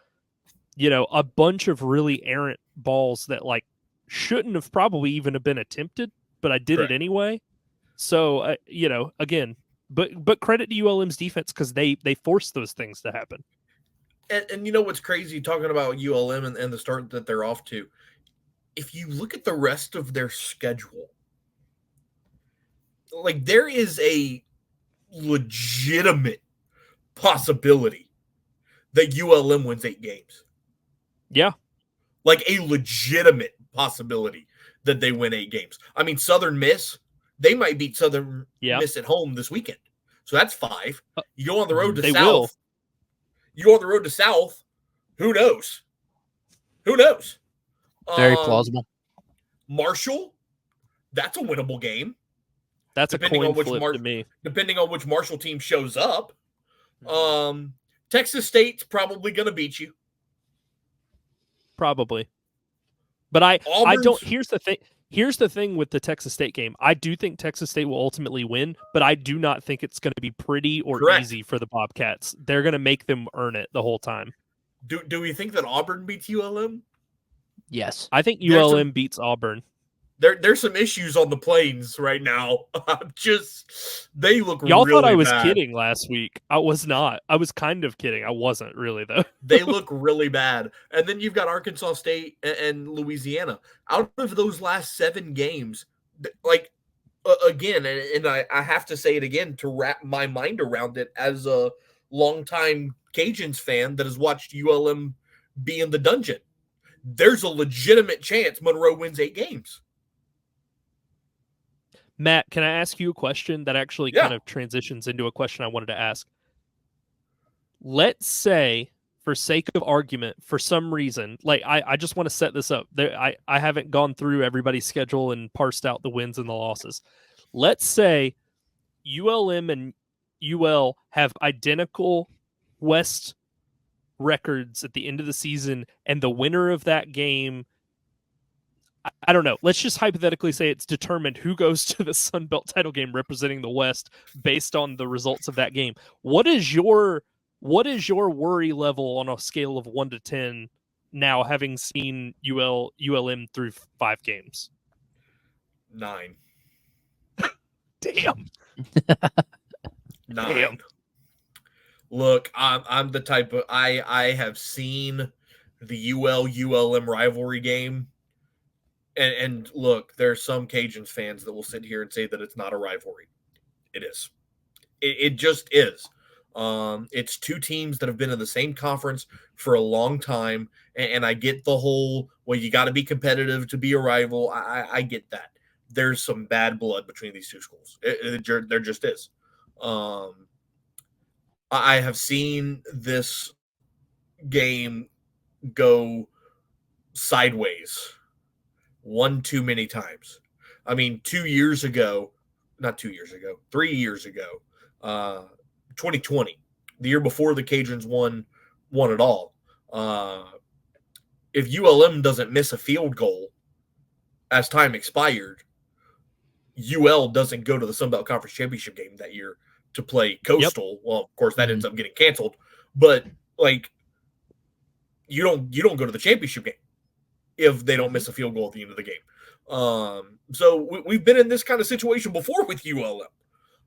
a bunch of really errant balls that like shouldn't have probably even have been attempted, but I did it anyway. So, again, but credit to ULM's defense because they forced those things to happen. And you know what's crazy talking about ULM and the start that they're off to? If you look at the rest of their schedule, like there is a legitimate possibility that ULM wins 8 games. Yeah. Like a legitimate possibility that they win 8 games. I mean, Southern Miss, they might beat Southern Miss at home this weekend. So that's 5. You go on the road to South. Will. You go on the road to South. Who knows? Who knows? Very plausible. Marshall, that's a winnable game. That's a coin flip to me. Depending on which Marshall team shows up. Texas State's probably going to beat you. Probably. But I don't. Here's the thing with the Texas State game. I do think Texas State will ultimately win, but I do not think it's going to be pretty or easy for the Bobcats. They're going to make them earn it the whole time. Do we think that Auburn beats ULM? Yes. I think ULM beats Auburn. There's some issues on the plains right now. They look Y'all really thought I was bad. kidding last week. I was not. I was kind of kidding. I wasn't really, though. They look really bad. And then you've got Arkansas State and Louisiana. Out of those last 7 games, like, again, and I have to say it again to wrap my mind around it as a longtime Cajuns fan that has watched ULM be in the dungeon. There's a legitimate chance Monroe wins 8 games. Matt, can I ask you a question that actually kind of transitions into a question I wanted to ask? Let's say, for sake of argument, for some reason, like I just want to set this up. I haven't gone through everybody's schedule and parsed out the wins and the losses. Let's say ULM and UL have identical West records at the end of the season, and the winner of that game, I don't know. Let's just hypothetically say it's determined who goes to the Sun Belt title game representing the West based on the results of that game. What is your worry level on a scale of 1 to 10 now, having seen ULM through 5 games? 9. Damn. 9. Damn. Look, I'm the type of I have seen the ULM rivalry game. And look, there are some Cajuns fans that will sit here and say that it's not a rivalry. It is. It just is. It's 2 teams that have been in the same conference for a long time. And I get the whole, well, you got to be competitive to be a rival. I get that. there's some bad blood between these two schools. There just is. I have seen this game go sideways one too many times. I mean, 3 years ago, 2020, the year before the Cajuns won it all. If ULM doesn't miss a field goal as time expired, UL doesn't go to the Sun Belt Conference Championship game that year to play Coastal. Yep. Well, of course, that ends up getting canceled. But like, you don't go to the championship game if they don't miss a field goal at the end of the game. So we've been in this kind of situation before with ULM.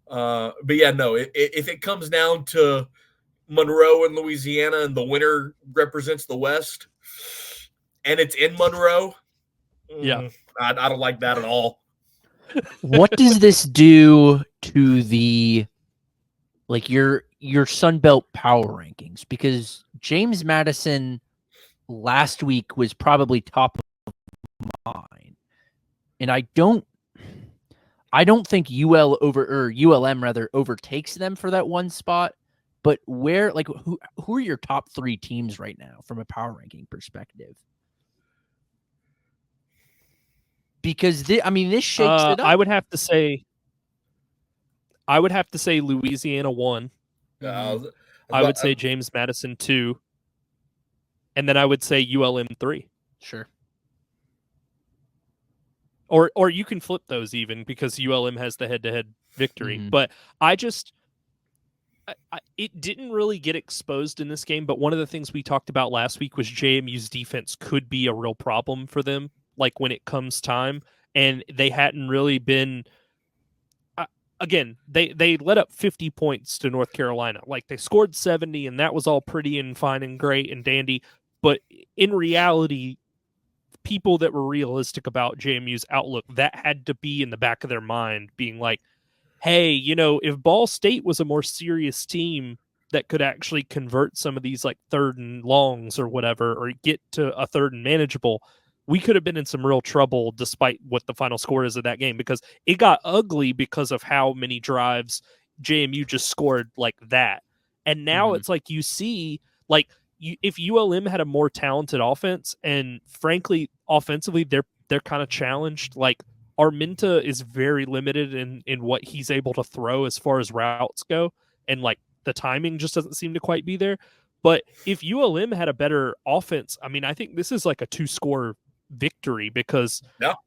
But yeah, no, if it comes down to Monroe and Louisiana and the winner represents the West and it's in Monroe, I don't like that at all. What does this do to the your Sun Belt power rankings? Because James Madison last week was probably top of mine, and I don't think ULM overtakes them for that one spot. But who are your top 3 teams right now from a power ranking perspective? Because this shakes it up. I would have to say Louisiana 1. I would say James Madison 2. And then I would say ULM 3. Sure. Or you can flip those even because ULM has the head-to-head victory. Mm-hmm. But it didn't really get exposed in this game. But one of the things we talked about last week was JMU's defense could be a real problem for them, like when it comes time. And they hadn't really been... Again, they let up 50 points to North Carolina. Like, they scored 70, and that was all pretty and fine and great and dandy. But in reality, people that were realistic about JMU's outlook, that had to be in the back of their mind, being like, hey, if Ball State was a more serious team that could actually convert some of these like 3rd and longs or whatever, or get to a 3rd and manageable, we could have been in some real trouble despite what the final score is of that game, because it got ugly because of how many drives JMU just scored like that. And now it's like you see, like, if ULM had a more talented offense, and frankly, offensively, they're kind of challenged. Like, Arminta is very limited in what he's able to throw as far as routes go, and like the timing just doesn't seem to quite be there. But if ULM had a better offense, I mean, I think this is like a 2-score victory, because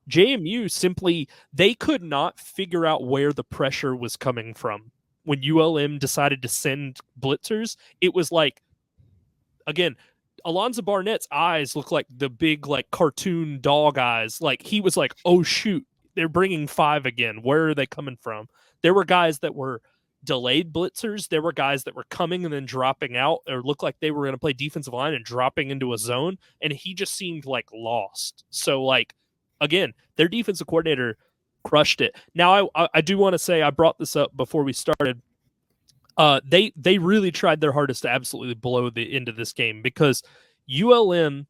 JMU simply, they could not figure out where the pressure was coming from. When ULM decided to send blitzers, it was like, again, Alonzo Barnett's eyes look like the big like cartoon dog eyes. Like, he was like, oh shoot, they're bringing 5 again. Where are they coming from? There were guys that were delayed blitzers. There were guys that were coming and then dropping out, or looked like they were going to play defensive line and dropping into a zone. And he just seemed like lost. So like, again, their defensive coordinator crushed it. Now I do want to say, I brought this up before we started. They really tried their hardest to absolutely blow the end of this game, because ULM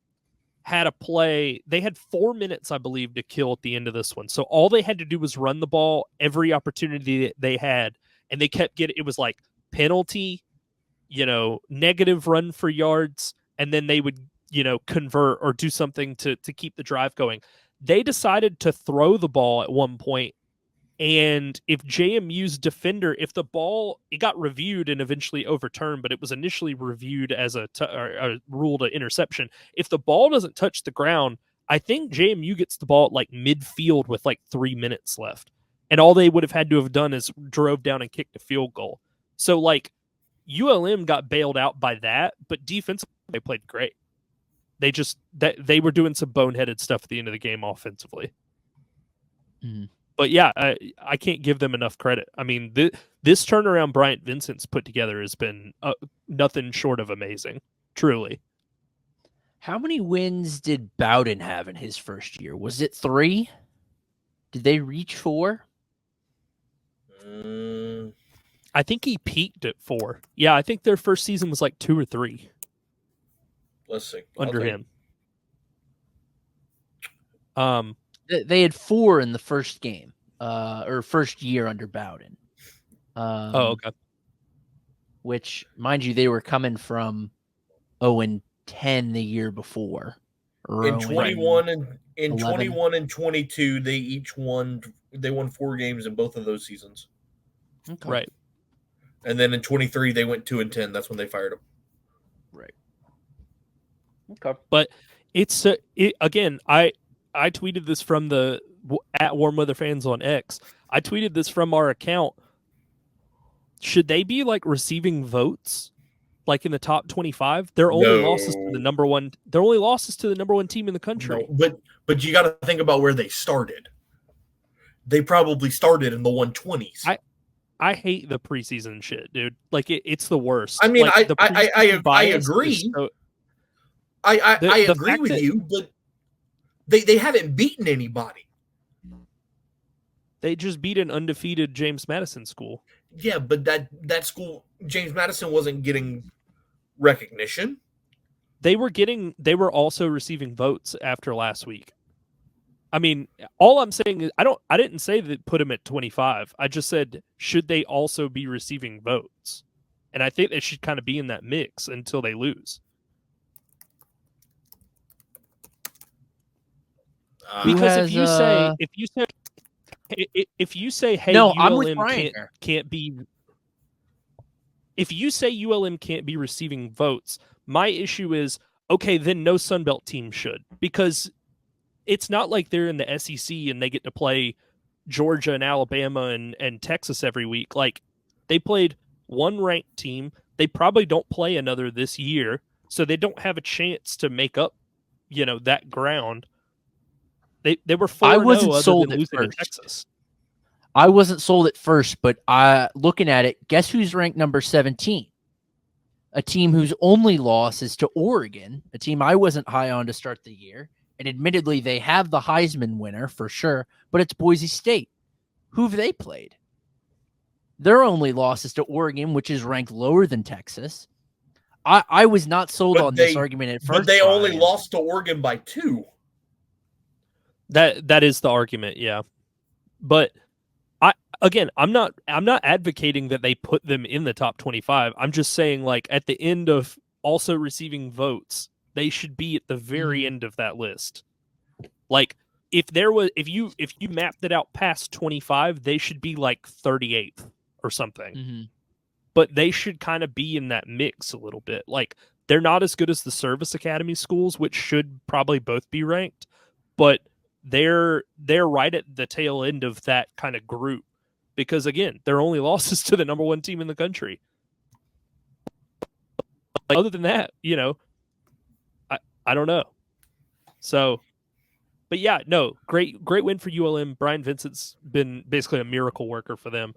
had a play. They had 4 minutes, I believe, to kill at the end of this one. So all they had to do was run the ball every opportunity that they had. And they kept getting, it was like penalty, negative run for yards, and then they would, convert or do something to keep the drive going. They decided to throw the ball at one point, and if JMU's defender, if the ball, it got reviewed and eventually overturned, but it was initially reviewed as ruled an interception. If the ball doesn't touch the ground, I think JMU gets the ball at like midfield with like 3 minutes left. And all they would have had to have done is drove down and kicked a field goal. So, like, ULM got bailed out by that, but defensively, they played great. They were doing some boneheaded stuff at the end of the game offensively. Mm-hmm. But yeah, I can't give them enough credit. I mean, this turnaround Bryant Vincent's put together has been nothing short of amazing, truly. How many wins did Bowden have in his first year? Was it 3? Did they reach 4? I think he peaked at 4. Yeah, I think their first season was like 2 or 3. Let's see. Under him. They had 4 in the first game, or first year under Bowden. Okay. Which, mind you, they were coming from 0-10 the year before. In 21 and in 11. 21 and 22, they won 4 games in both of those seasons. Okay. Right. And then in 23, they went 2-10. That's when they fired him. Right. Okay. But it's again, I tweeted this from the at Warm Weather Fans on X. I tweeted this from our account. Should they be like receiving votes, like in the top 25? Their only losses to the number one. Their only losses to the number 1 team in the country. No, but you got to think about where they started. They probably started in the 120s. I hate the preseason shit, dude. Like it's the worst. I mean, like, I agree. I agree with you, but they haven't beaten anybody. They just beat an undefeated James Madison school. Yeah, but that school, James Madison, wasn't getting recognition. They were also receiving votes after last week. I mean, all I'm saying is I didn't say that put them at 25. I just said, should they also be receiving votes? And I think they should kind of be in that mix until they lose. Because if you say, hey, no, ULM can't be. If you say ULM can't be receiving votes, my issue is, okay, then no Sunbelt team should, because it's not like they're in the SEC and they get to play Georgia and Alabama and Texas every week. Like, they played one ranked team. They probably don't play another this year, so they don't have a chance to make up, that ground. They were 4-0 I wasn't other sold than at losing to first. Texas. I wasn't sold at first, but looking at it, guess who's ranked number 17? A team whose only loss is to Oregon, a team I wasn't high on to start the year. And admittedly, they have the Heisman winner for sure, but it's Boise State. Who have they played? Their only loss is to Oregon, which is ranked lower than Texas. I was not sold on this argument at first. But they only lost to Oregon by 2. That is the argument, yeah. But I'm not advocating that they put them in the top 25. I'm just saying, like, at the end of also receiving votes, they should be at the very end of that list. Like, if you mapped it out past 25, they should be like 38th or something. Mm-hmm. But they should kind of be in that mix a little bit. Like, they're not as good as the service academy schools, which should probably both be ranked, but they're right at the tail end of that kind of group, because again, their only losses to the number 1 team in the country. Like, other than that, I don't know. So, but yeah, no, great win for ULM. Brian Vincent's been basically a miracle worker for them.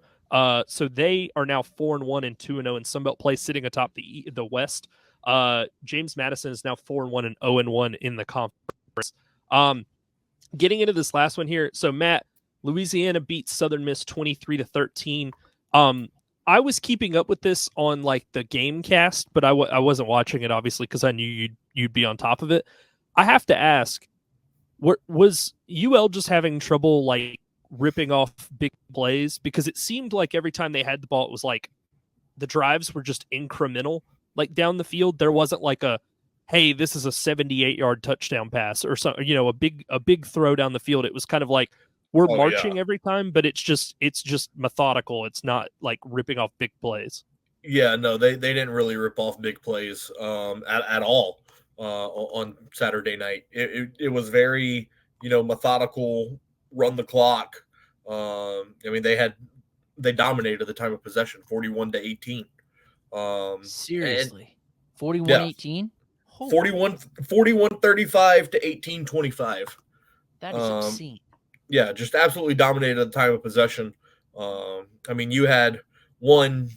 So they are now 4-1 and 2-0 in Sunbelt play, sitting atop the West. James Madison is now 4-1 and 0-1 in the conference. Getting into this last one here. So Matt, Louisiana beats Southern Miss 23-13. I was keeping up with this on like the game cast, but I wasn't watching it obviously because I knew you'd be on top of it. I have to ask, was UL just having trouble like ripping off big plays? Because it seemed like every time they had the ball, it was like the drives were just incremental, like down the field. There wasn't like a, hey, this is a 78-yard touchdown pass or something, a big throw down the field. It was kind of like, we're marching every time, but it's just methodical. It's not like ripping off big plays. Yeah, no, they didn't really rip off big plays at all on Saturday night. It was very, methodical, run the clock. I mean, they dominated the time of possession, 41-18. Seriously, 41-18. 41-35 to 18-25. That is obscene. Yeah, just absolutely dominated the time of possession. I mean, you had 1,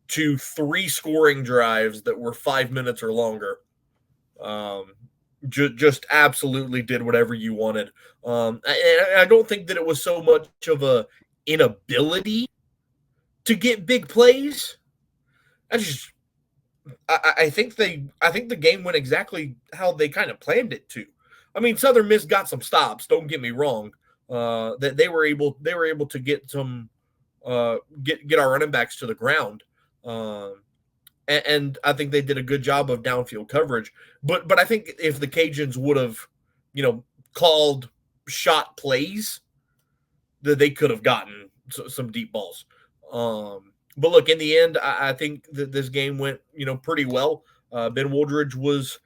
2, 3 scoring drives that were 5 minutes or longer. Just absolutely did whatever you wanted. And I don't think that it was so much of a inability to get big plays. I think the game went exactly how they kind of planned it to. I mean, Southern Miss got some stops. Don't get me wrong. That they were able to get some get our running backs to the ground. And I think they did a good job of downfield coverage. But I think if the Cajuns would have, called shot plays, that they could have gotten some deep balls. But look, in the end, I think that this game went, pretty well. Ben Woldridge was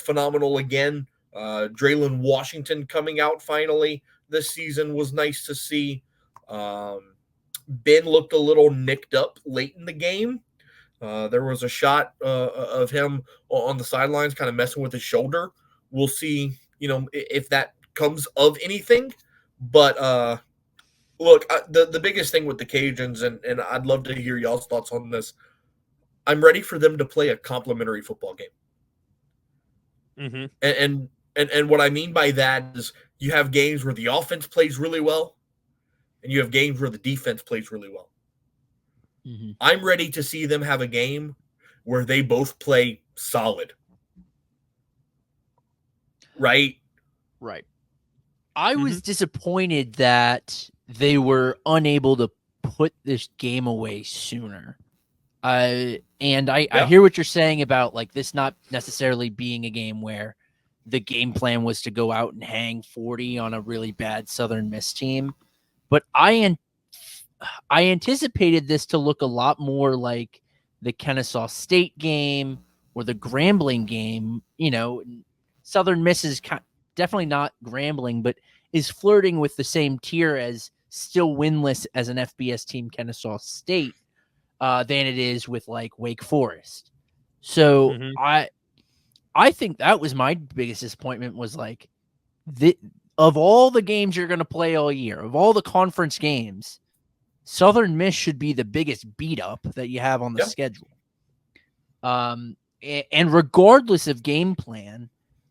phenomenal again. Draylon Washington coming out finally this season was nice to see. Ben looked a little nicked up late in the game. There was a shot of him on the sidelines kind of messing with his shoulder. We'll see, if that comes of anything. But look, the biggest thing with the Cajuns, and I'd love to hear y'all's thoughts on this, I'm ready for them to play a complimentary football game. Mm-hmm. And what I mean by that is you have games where the offense plays really well, and you have games where the defense plays really well. Mm-hmm. I'm ready to see them have a game where they both play solid. Right? Right. I was disappointed that they were unable to put this game away sooner. I hear what you're saying about like this not necessarily being a game where the game plan was to go out and hang 40 on a really bad Southern Miss team. But I anticipated this to look a lot more like the Kennesaw State game or the Grambling game. Southern Miss is definitely not Grambling, but is flirting with the same tier as still winless as an FBS team, Kennesaw State, than it is with like Wake Forest. So I think that was my biggest disappointment was like of all the games you're going to play all year, of all the conference games, Southern Miss should be the biggest beat up that you have on the schedule. And regardless of game plan,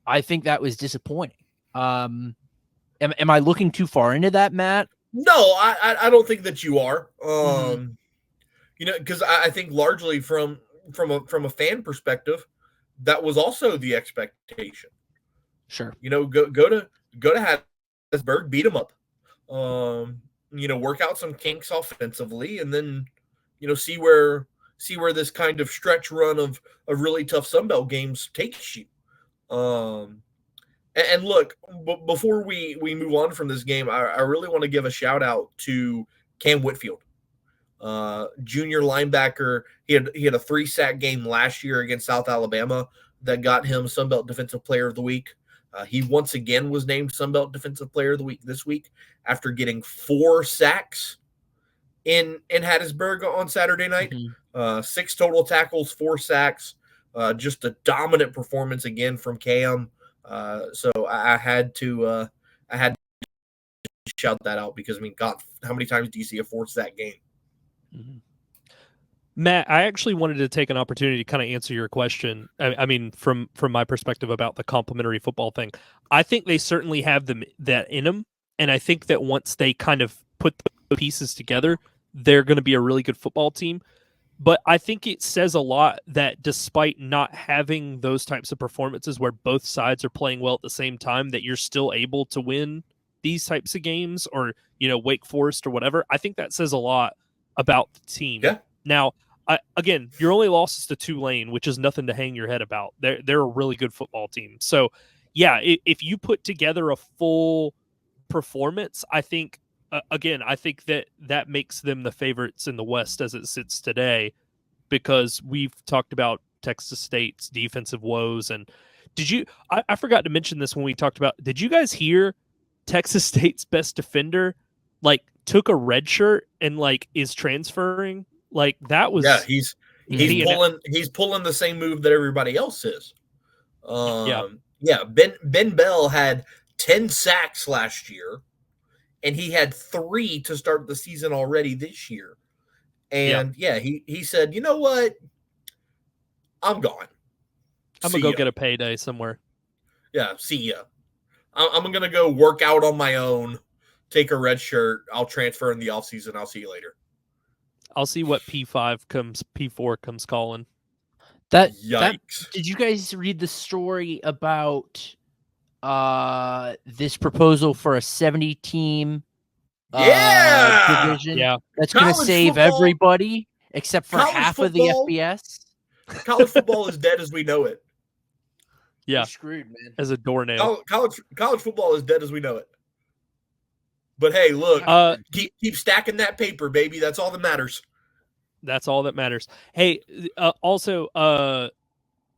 I think that was disappointing. Am I looking too far into that, Matt? No, I don't think that you are. Because I think largely from a fan perspective, that was also the expectation. Sure. Go to Hattiesburg, beat them up. Work out some kinks offensively, and then see where this kind of stretch run of really tough Sunbelt games takes you. And look, before we move on from this game, I really want to give a shout out to Cam Whitfield, junior linebacker. He had a 3-sack game last year against South Alabama that got him Sunbelt Defensive Player of the Week. He once again was named Sunbelt Defensive Player of the Week this week after getting 4 sacks in Hattiesburg on Saturday night. 6 total tackles, 4 sacks. Just a dominant performance again from Cam. So I had to shout that out because God, how many times do you see a 4-sack game? Matt, I actually wanted to take an opportunity to kind of answer your question. I mean, from my perspective about the complimentary football thing, I think they certainly have that in them, and I think that once they kind of put the pieces together, they're going to be a really good football team. But I think it says a lot that despite not having those types of performances where both sides are playing well at the same time, that you're still able to win these types of games or, Wake Forest or whatever. I think that says a lot about the team. Yeah. Now, again, your only loss is to Tulane, which is nothing to hang your head about. They're a really good football team. So, yeah, if you put together a full performance, I think I think that makes them the favorites in the West as it sits today, because we've talked about Texas State's defensive woes. And I forgot to mention this when we talked about, did you guys hear Texas State's best defender, took a red shirt and is transferring? That was, he's pulling the same move that everybody else is. Ben Bell had 10 sacks last year, and he had 3 to start the season already this year. And he said, you know what? I'm gone. I'm going to go get a payday somewhere. Yeah, see ya. I'm going to go work out on my own, take a red shirt. I'll transfer in the offseason. I'll see you later. I'll see what P4 comes calling. Yikes. Did you guys read the story about this proposal for a 70-team Yeah, division Yeah. that's going to College save football- everybody except for college half of the football- FBS. college football is dead as we know it. Yeah. You're screwed, man. As a doornail. College football is dead as we know it. But hey, look, keep stacking that paper, baby. That's all that matters. That's all that matters. Hey, also,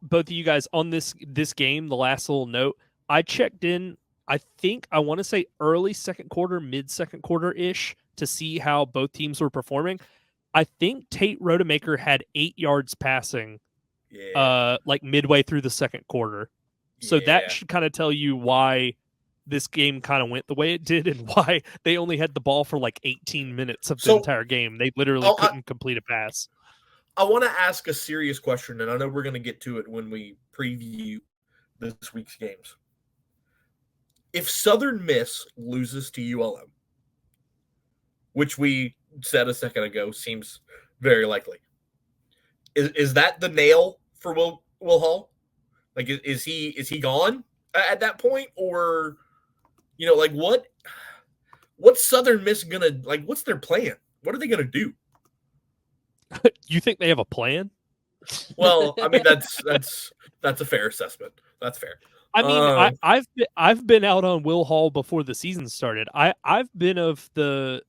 both of you guys on this game, the last little note, I checked in, I think I want to say early second quarter, mid second quarter ish to see how both teams were performing. I think Tate Rodemaker had 8 yards passing, like midway through the second quarter. So that should kind of tell you why this game kind of went the way it did and why they only had the ball for like 18 minutes of the entire game. They literally couldn't complete a pass. I want to ask a serious question, and I know we're going to get to it when we preview this week's games. If Southern Miss loses to ULM, which we said a second ago seems very likely, is that the nail for Will Hall? Like, is he gone at that point, or like what's Southern Miss gonna like? What's their plan? What are they gonna do? You think they have a plan? Well, I mean that's a fair assessment. That's fair. I mean, I've been out on Will Hall before the season started. I've been of the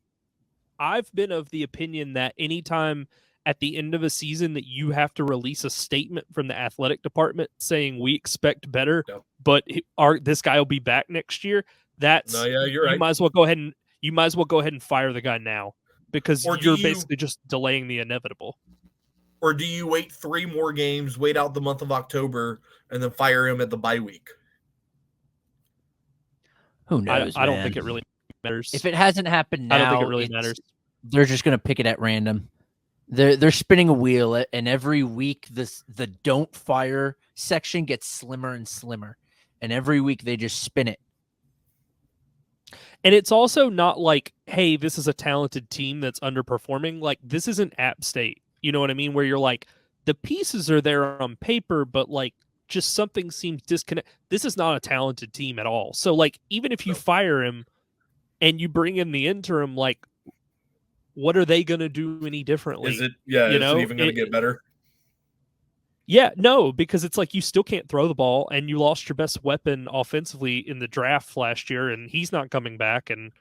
opinion that anytime at the end of a season that you have to release a statement from the athletic department saying we expect better, but this guy will be back next year. You're right. You might as well go ahead and fire the guy now, because you're basically just delaying the inevitable. Or do you wait 3 more games, wait out the month of October, and then fire him at the bye week? Who knows? I don't think it really matters. If it hasn't happened now, I don't think it really matters. They're just going to pick it at random. They're spinning a wheel, and every week the don't fire section gets slimmer and slimmer, and every week they just spin it. And it's also not like, hey, this is a talented team that's underperforming. Like, this isn't App State. You know what I mean? Where you're like, the pieces are there on paper, but like just something seems disconnect. This is not a talented team at all. So like, even if you fire him and you bring in the interim, like, what are they going to do any differently? Is it even going to get better? Yeah, no, because it's like you still can't throw the ball, and you lost your best weapon offensively in the draft last year, and he's not coming back. And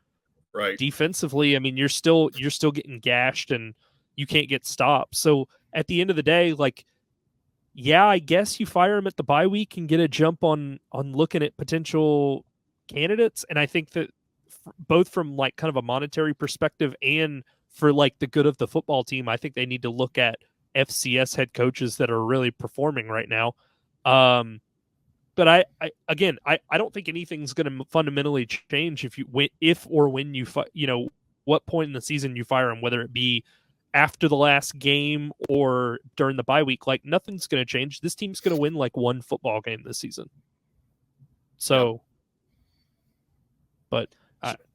defensively, I mean, you're still getting gashed, and you can't get stopped. So at the end of the day, like, yeah, I guess you fire him at the bye week and get a jump on looking at potential candidates. And I think that both from like kind of a monetary perspective and for like the good of the football team, I think they need to look at FCS head coaches that are really performing right now. But I don't think anything's going to fundamentally change if or when you what point in the season you fire him, whether it be after the last game or during the bye week. Like, nothing's going to change. This team's going to win like one football game this season. So, but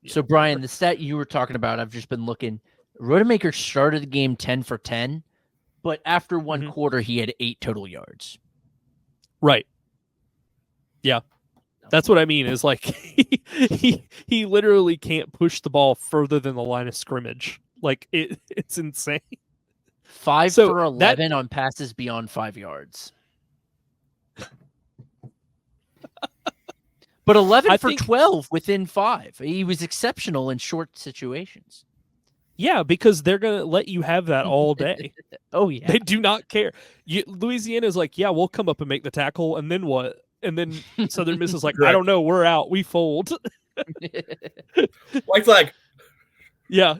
so Brian, the stat you were talking about, I've just been looking. Rodemaker started the game 10 for 10, but after one quarter, he had 8 total yards. Right. Yeah. That's what I mean is like he literally can't push the ball further than the line of scrimmage. Like it's insane. 5 for 11 on passes beyond 5 yards. But 11 for 12 within 5. He was exceptional in short situations. Yeah, because they're going to let you have that all day. Oh, yeah. They do not care. Louisiana's like, yeah, we'll come up and make the tackle, and then what? And then Southern Miss is like, I don't know, we're out. We fold. White flag. Yeah.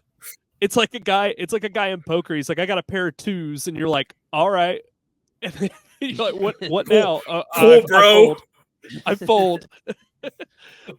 It's like a guy in poker. He's like, I got a pair of 2s, and you're like, all right. And then you're like, what now? Cool, bro. I fold.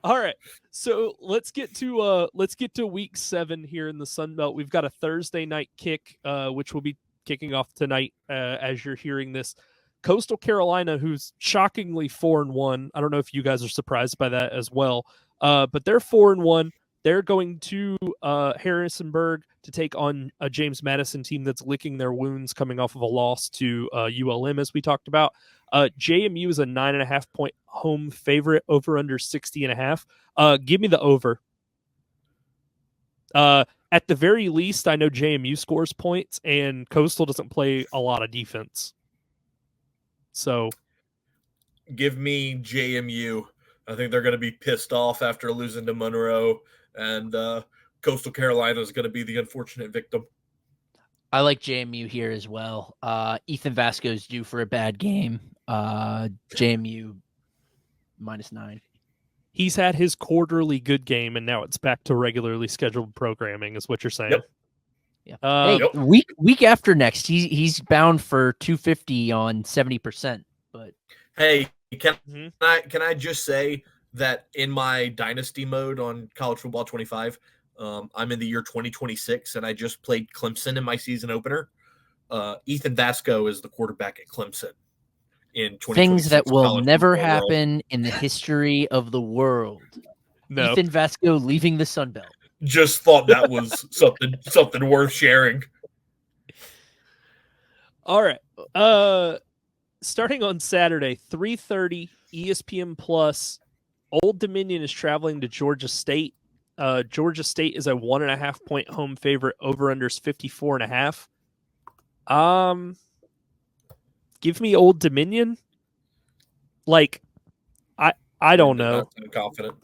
All right. So let's get to week 7 here in the Sun Belt. We've got a Thursday night kick, which will be kicking off tonight as you're hearing this. Coastal Carolina, who's shockingly 4-1. I don't know if you guys are surprised by that as well. But they're 4-1. They're going to Harrisonburg to take on a James Madison team that's licking their wounds coming off of a loss to ULM, as we talked about. JMU is a 9.5 point home favorite, over under 60.5. Give me the over. At the very least, I know JMU scores points, and Coastal doesn't play a lot of defense. So, give me JMU. I think they're going to be pissed off after losing to Monroe, and Coastal Carolina is going to be the unfortunate victim. I like JMU here as well. Ethan Vasco's due for a bad game. JMU -9. he's had his quarterly good game, and now it's back to regularly scheduled programming, is what you're saying. Yep. Yeah. Yep. Week after next, he's bound for 250 on 70%. But hey, can I just say that in my dynasty mode on College Football 25, I'm in the year 2026, and I just played Clemson in my season opener. Ethan Vasco is the quarterback at Clemson in 2026. Things that will College never Football World. happen in the history of the world. No. Ethan Vasco leaving the Sun Belt. Just thought that was something worth sharing. All right. Starting on Saturday, 3:30, ESPN Plus. Old Dominion is traveling to Georgia State. Georgia State is a 1.5 point home favorite. Over under is 54.5. Give me Old Dominion. Like, I don't know. I'm confident.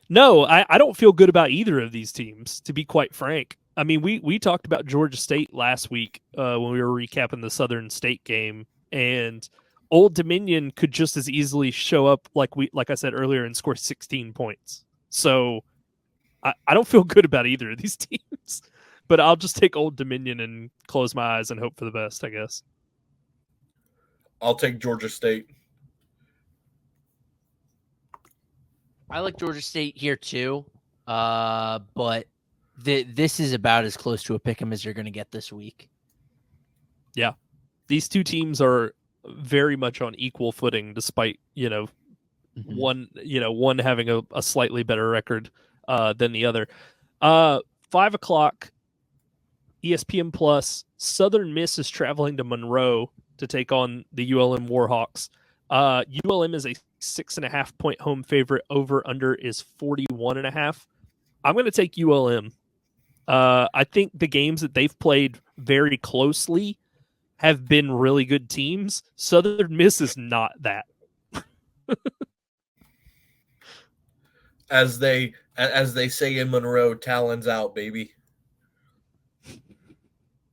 No, I don't feel good about either of these teams, to be quite frank. I mean, we talked about Georgia State last week when we were recapping the Southern State game, and Old Dominion could just as easily show up like I said earlier and score 16 points. So I don't feel good about either of these teams, but I'll just take Old Dominion and close my eyes and hope for the best, I guess. I'll take Georgia State. I like Georgia State here too, but this is about as close to a pick'em as you're going to get this week. Yeah, these two teams are very much on equal footing, despite one having a slightly better record than the other. 5:00, ESPN Plus. Southern Miss is traveling to Monroe to take on the ULM Warhawks. ULM is a 6.5 point home favorite. Over under is 41.5. I'm going to take ULM. I think the games that they've played very closely have been really good teams. Southern Miss is not that. As they say in Monroe, talons out, baby.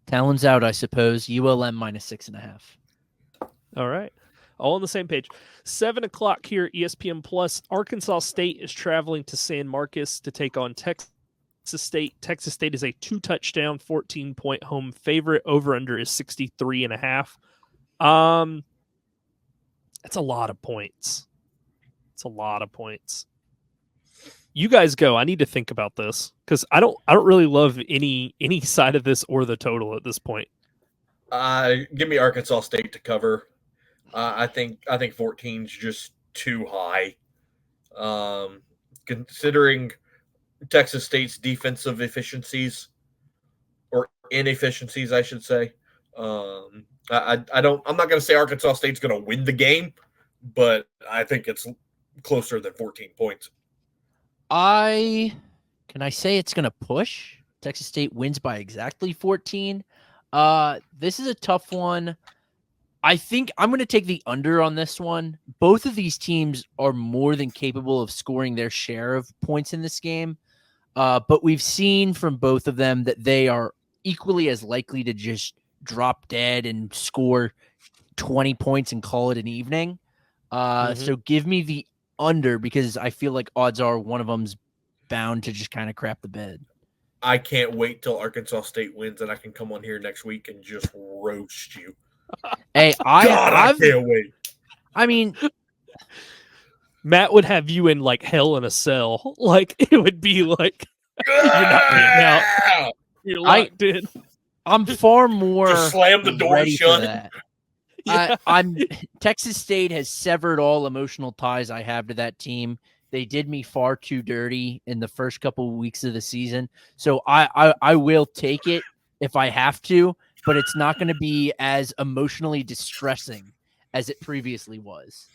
Talons out, I suppose. ULM -6.5. All right. All on the same page. 7:00 here, ESPN Plus. Arkansas State is traveling to San Marcos to take on Texas State. Texas State is a 2-touchdown, 14-point home favorite. Over under is 63.5. That's a lot of points. It's a lot of points. You guys go. I need to think about this because I don't really love any side of this or the total at this point. Give me Arkansas State to cover. I think 14 is just too high. Considering Texas State's defensive efficiencies or inefficiencies, I should say. I'm not going to say Arkansas State's going to win the game, but I think it's closer than 14 points. Can I say it's going to push? Texas State wins by exactly 14. This is a tough one. I think I'm going to take the under on this one. Both of these teams are more than capable of scoring their share of points in this game. But we've seen from both of them that they are equally as likely to just drop dead and score 20 points and call it an evening. So give me the under because I feel like odds are one of them's bound to just kind of crap the bed. I can't wait till Arkansas State wins and I can come on here next week and just roast you. Hey, I can't wait. I mean, Matt would have you in like hell in a cell. Like it would be like you're not getting out. You're locked in. I'm far more just slam the door ready shut. For that. Yeah. Texas State has severed all emotional ties I have to that team. They did me far too dirty in the first couple of weeks of the season. So I will take it if I have to, but it's not going to be as emotionally distressing as it previously was.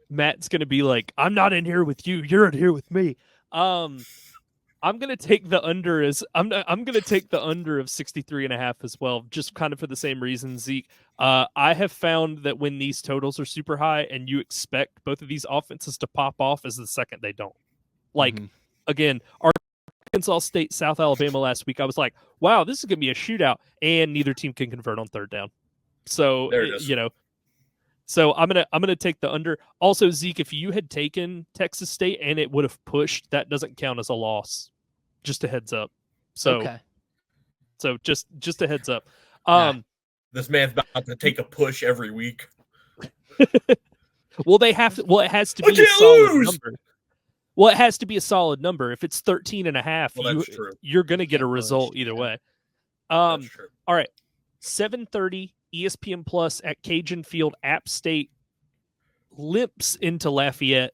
Matt's gonna be like, I'm not in here with you, you're in here with me. I'm gonna take the under I'm gonna take the under of 63.5 as well, just kind of for the same reason, Zeke. I have found that when these totals are super high and you expect both of these offenses to pop off is the second they don't. Like again, Arkansas State, South Alabama last week, I was like, wow, this is gonna be a shootout, and neither team can convert on third down. So There it is. So I'm gonna take the under. Also, Zeke, if you had taken Texas State and it would have pushed, that doesn't count as a loss. Just a heads up. So Okay. So just a heads up. This man's about to take a push every week. Well, they have to. Well, it has to be a solid number. Well, it has to be a solid number. If it's 13.5, you're going to get a result either way. That's true. All right, 7:30 ESPN Plus at Cajun Field. App State limps into Lafayette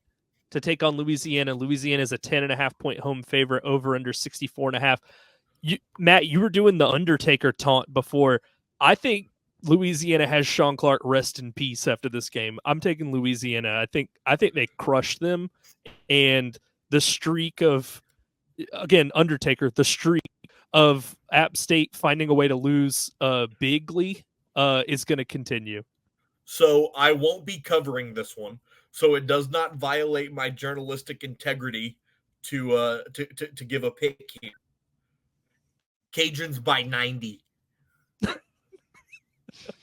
to take on Louisiana. Louisiana is a 10.5-point home favorite, over under 64.5. Matt, you were doing the Undertaker taunt before. I think Louisiana has Shawn Clark rest in peace after this game. I'm taking Louisiana. I think they crushed them, and the streak of, again, Undertaker, the streak of App State finding a way to lose bigly is going to continue. So I won't be covering this one, so it does not violate my journalistic integrity to give a pick here. Cajuns by 90.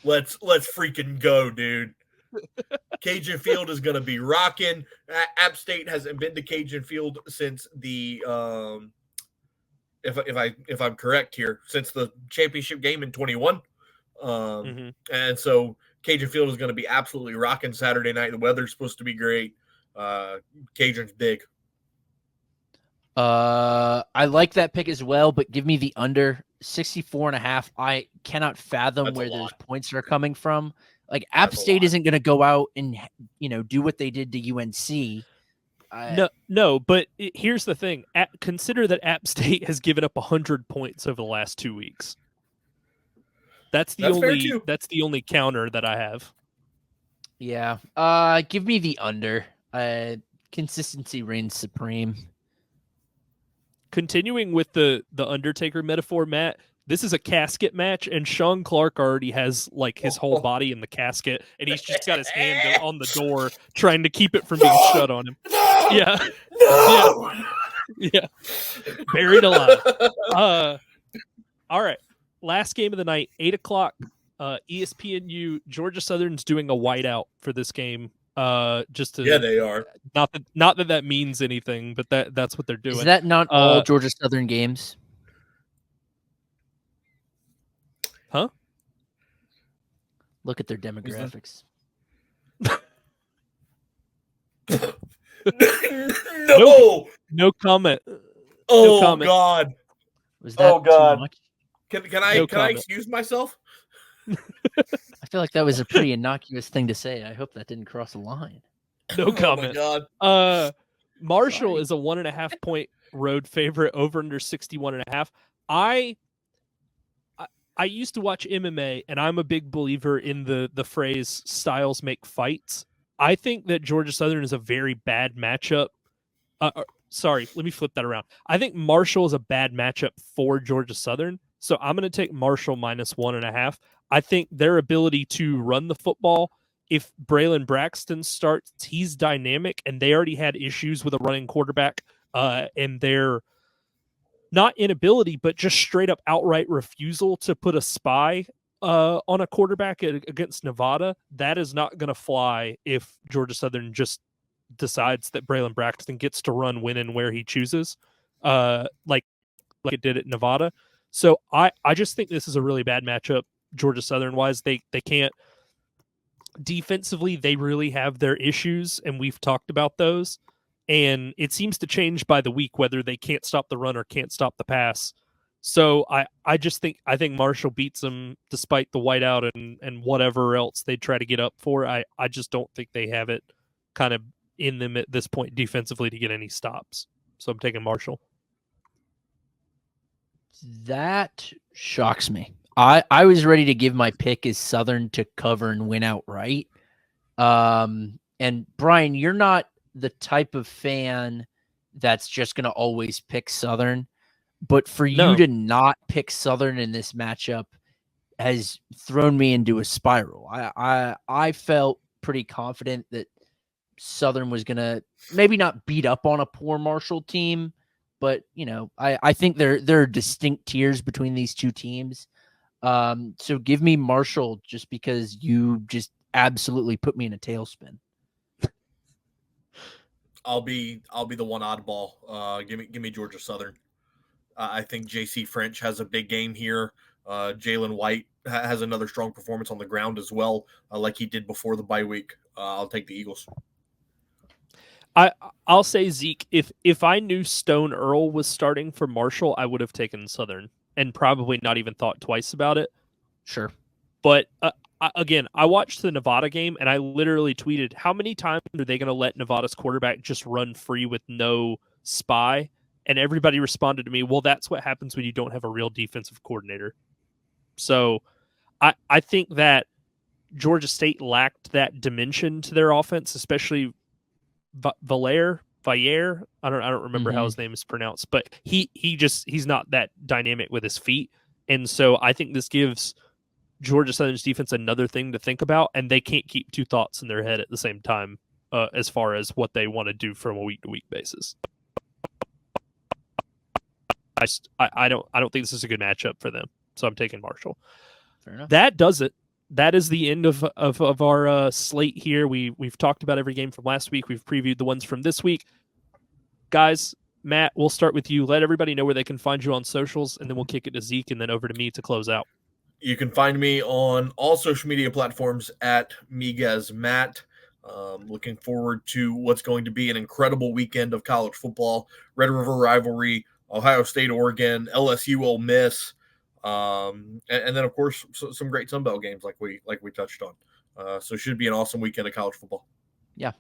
Let's freaking go, dude. Cajun Field is going to be rocking. App State hasn't been to Cajun Field since the if I'm correct here, since the championship game in 21. And so Cajun Field is going to be absolutely rocking Saturday night. The weather's supposed to be great. Cajun's big. I like that pick as well, but give me the under 64.5. I cannot fathom where those points are coming from. Like App State isn't going to go out and do what they did to UNC. No, but here's the thing. Consider that App State has given up 100 points over the last 2 weeks. That's the only counter that I have. Yeah. Give me the under. Consistency reigns supreme. Continuing with the Undertaker metaphor, Matt, this is a casket match, and Shawn Clark already has like his whole body in the casket, and he's just got his hand on the door trying to keep it from being shut on him. Yeah. Buried alive. All right. Last game of the night, 8:00. ESPNU. Georgia Southern's doing a whiteout for this game. They are. Not that means anything, but that's what they're doing. Is that not all Georgia Southern games? Huh? Look at their demographics. No comment. Oh, no comment. God. Was that too much? Can I excuse myself? I feel like that was a pretty innocuous thing to say. I hope that didn't cross a line. No comment. Oh my God. Marshall is a 1.5-point road favorite, over under 61.5. I used to watch MMA, and I'm a big believer in the phrase "styles make fights." I think that Georgia Southern is a very bad matchup. Sorry, let me flip that around. I think Marshall is a bad matchup for Georgia Southern, so I'm going to take Marshall minus 1.5. I think their ability to run the football, if Braylon Braxton starts, he's dynamic, and they already had issues with a running quarterback, and their not inability, but just straight up outright refusal to put a spy on a quarterback against Nevada. That is not going to fly if Georgia Southern just decides that Braylon Braxton gets to run when and where he chooses, like it did at Nevada. So I just think this is a really bad matchup, Georgia Southern wise. They can't defensively. They really have their issues, and we've talked about those. And it seems to change by the week whether they can't stop the run or can't stop the pass. So I think Marshall beats them despite the whiteout and whatever else they try to get up for. I just don't think they have it kind of in them at this point defensively to get any stops. So I'm taking Marshall. That shocks me. I was ready to give my pick as Southern to cover and win outright. And Brian, you're not the type of fan that's just going to always pick Southern, but for you to not pick Southern in this matchup has thrown me into a spiral. I felt pretty confident that Southern was going to maybe not beat up on a poor Marshall team, but I think there are distinct tiers between these two teams. So give me Marshall just because you just absolutely put me in a tailspin. I'll be the one oddball. Give me Georgia Southern. I think J.C. French has a big game here. Jalen White has another strong performance on the ground as well, like he did before the bye week. I'll take the Eagles. I'll say, Zeke, if I knew Stone Earl was starting for Marshall, I would have taken Southern and probably not even thought twice about it. Sure. But again, I watched the Nevada game and I literally tweeted, how many times are they going to let Nevada's quarterback just run free with no spy? And everybody responded to me, well, that's what happens when you don't have a real defensive coordinator. So I think that Georgia State lacked that dimension to their offense, especially Valliere. I don't remember how his name is pronounced, but he's not that dynamic with his feet. And so I think this gives Georgia Southern's defense another thing to think about, and they can't keep two thoughts in their head at the same time as far as what they want to do from a week-to-week basis. I don't think this is a good matchup for them, so I'm taking Marshall. Fair enough. That does it. That is the end of our slate here. We've talked about every game from last week. We've previewed the ones from this week. Guys, Matt, we'll start with you. Let everybody know where they can find you on socials, and then we'll kick it to Zeke and then over to me to close out. You can find me on all social media platforms at Miguez Matt. Looking forward to what's going to be an incredible weekend of college football. Red River rivalry, Ohio State, Oregon, LSU, Ole Miss, and then of course some great Sun Belt games like we touched on. So it should be an awesome weekend of college football. Yeah.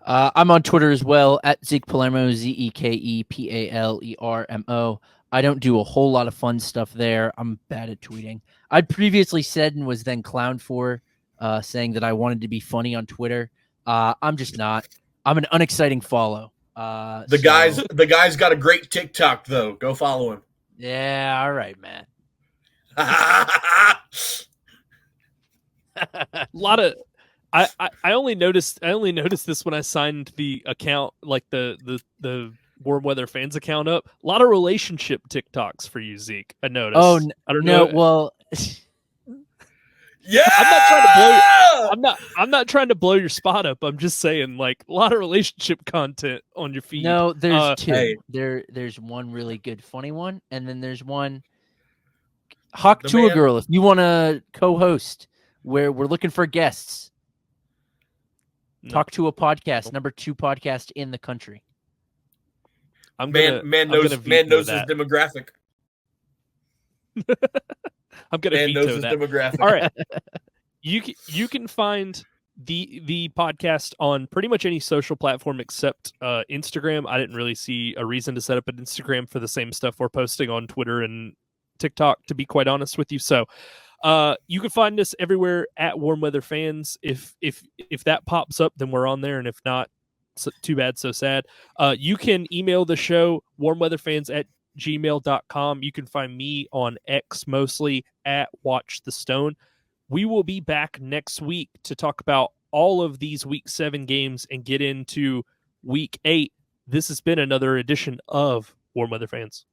I'm on Twitter as well at Zeke Palermo, ZekePalermo. I don't do a whole lot of fun stuff there. I'm bad at tweeting. I'd previously said and was then clowned for saying that I wanted to be funny on Twitter. I'm just not. I'm an unexciting follow. The guy's got a great TikTok though. Go follow him. Yeah, all right, man. A lot of I only noticed this when I signed the account, like the Warm Weather Fans account up. A lot of relationship TikToks for you, Zeke. I noticed. Oh, I don't know. Well, yeah. I'm not trying to blow your spot up. I'm just saying, like, a lot of relationship content on your feed. No, there's two. Hey. There's one really good, funny one, and then there's one Hawk to a girl. If you want to co-host, where we're looking for guests. Talk to a podcast, number 2 podcast in the country. Man knows his demographic. I'm gonna veto that. Demographic. All right, you can find the podcast on pretty much any social platform except Instagram. I didn't really see a reason to set up an Instagram for the same stuff we're posting on Twitter and TikTok, to be quite honest with you. So you can find us everywhere at Warm Weather Fans. If that pops up, then we're on there, and if not, so, too bad, so sad. You can email the show warmweatherfans@gmail.com. You can find me on X mostly at Watch the Stone. We will be back next week to talk about all of these Week 7 games and get into Week 8. This has been another edition of Warm Weather Fans.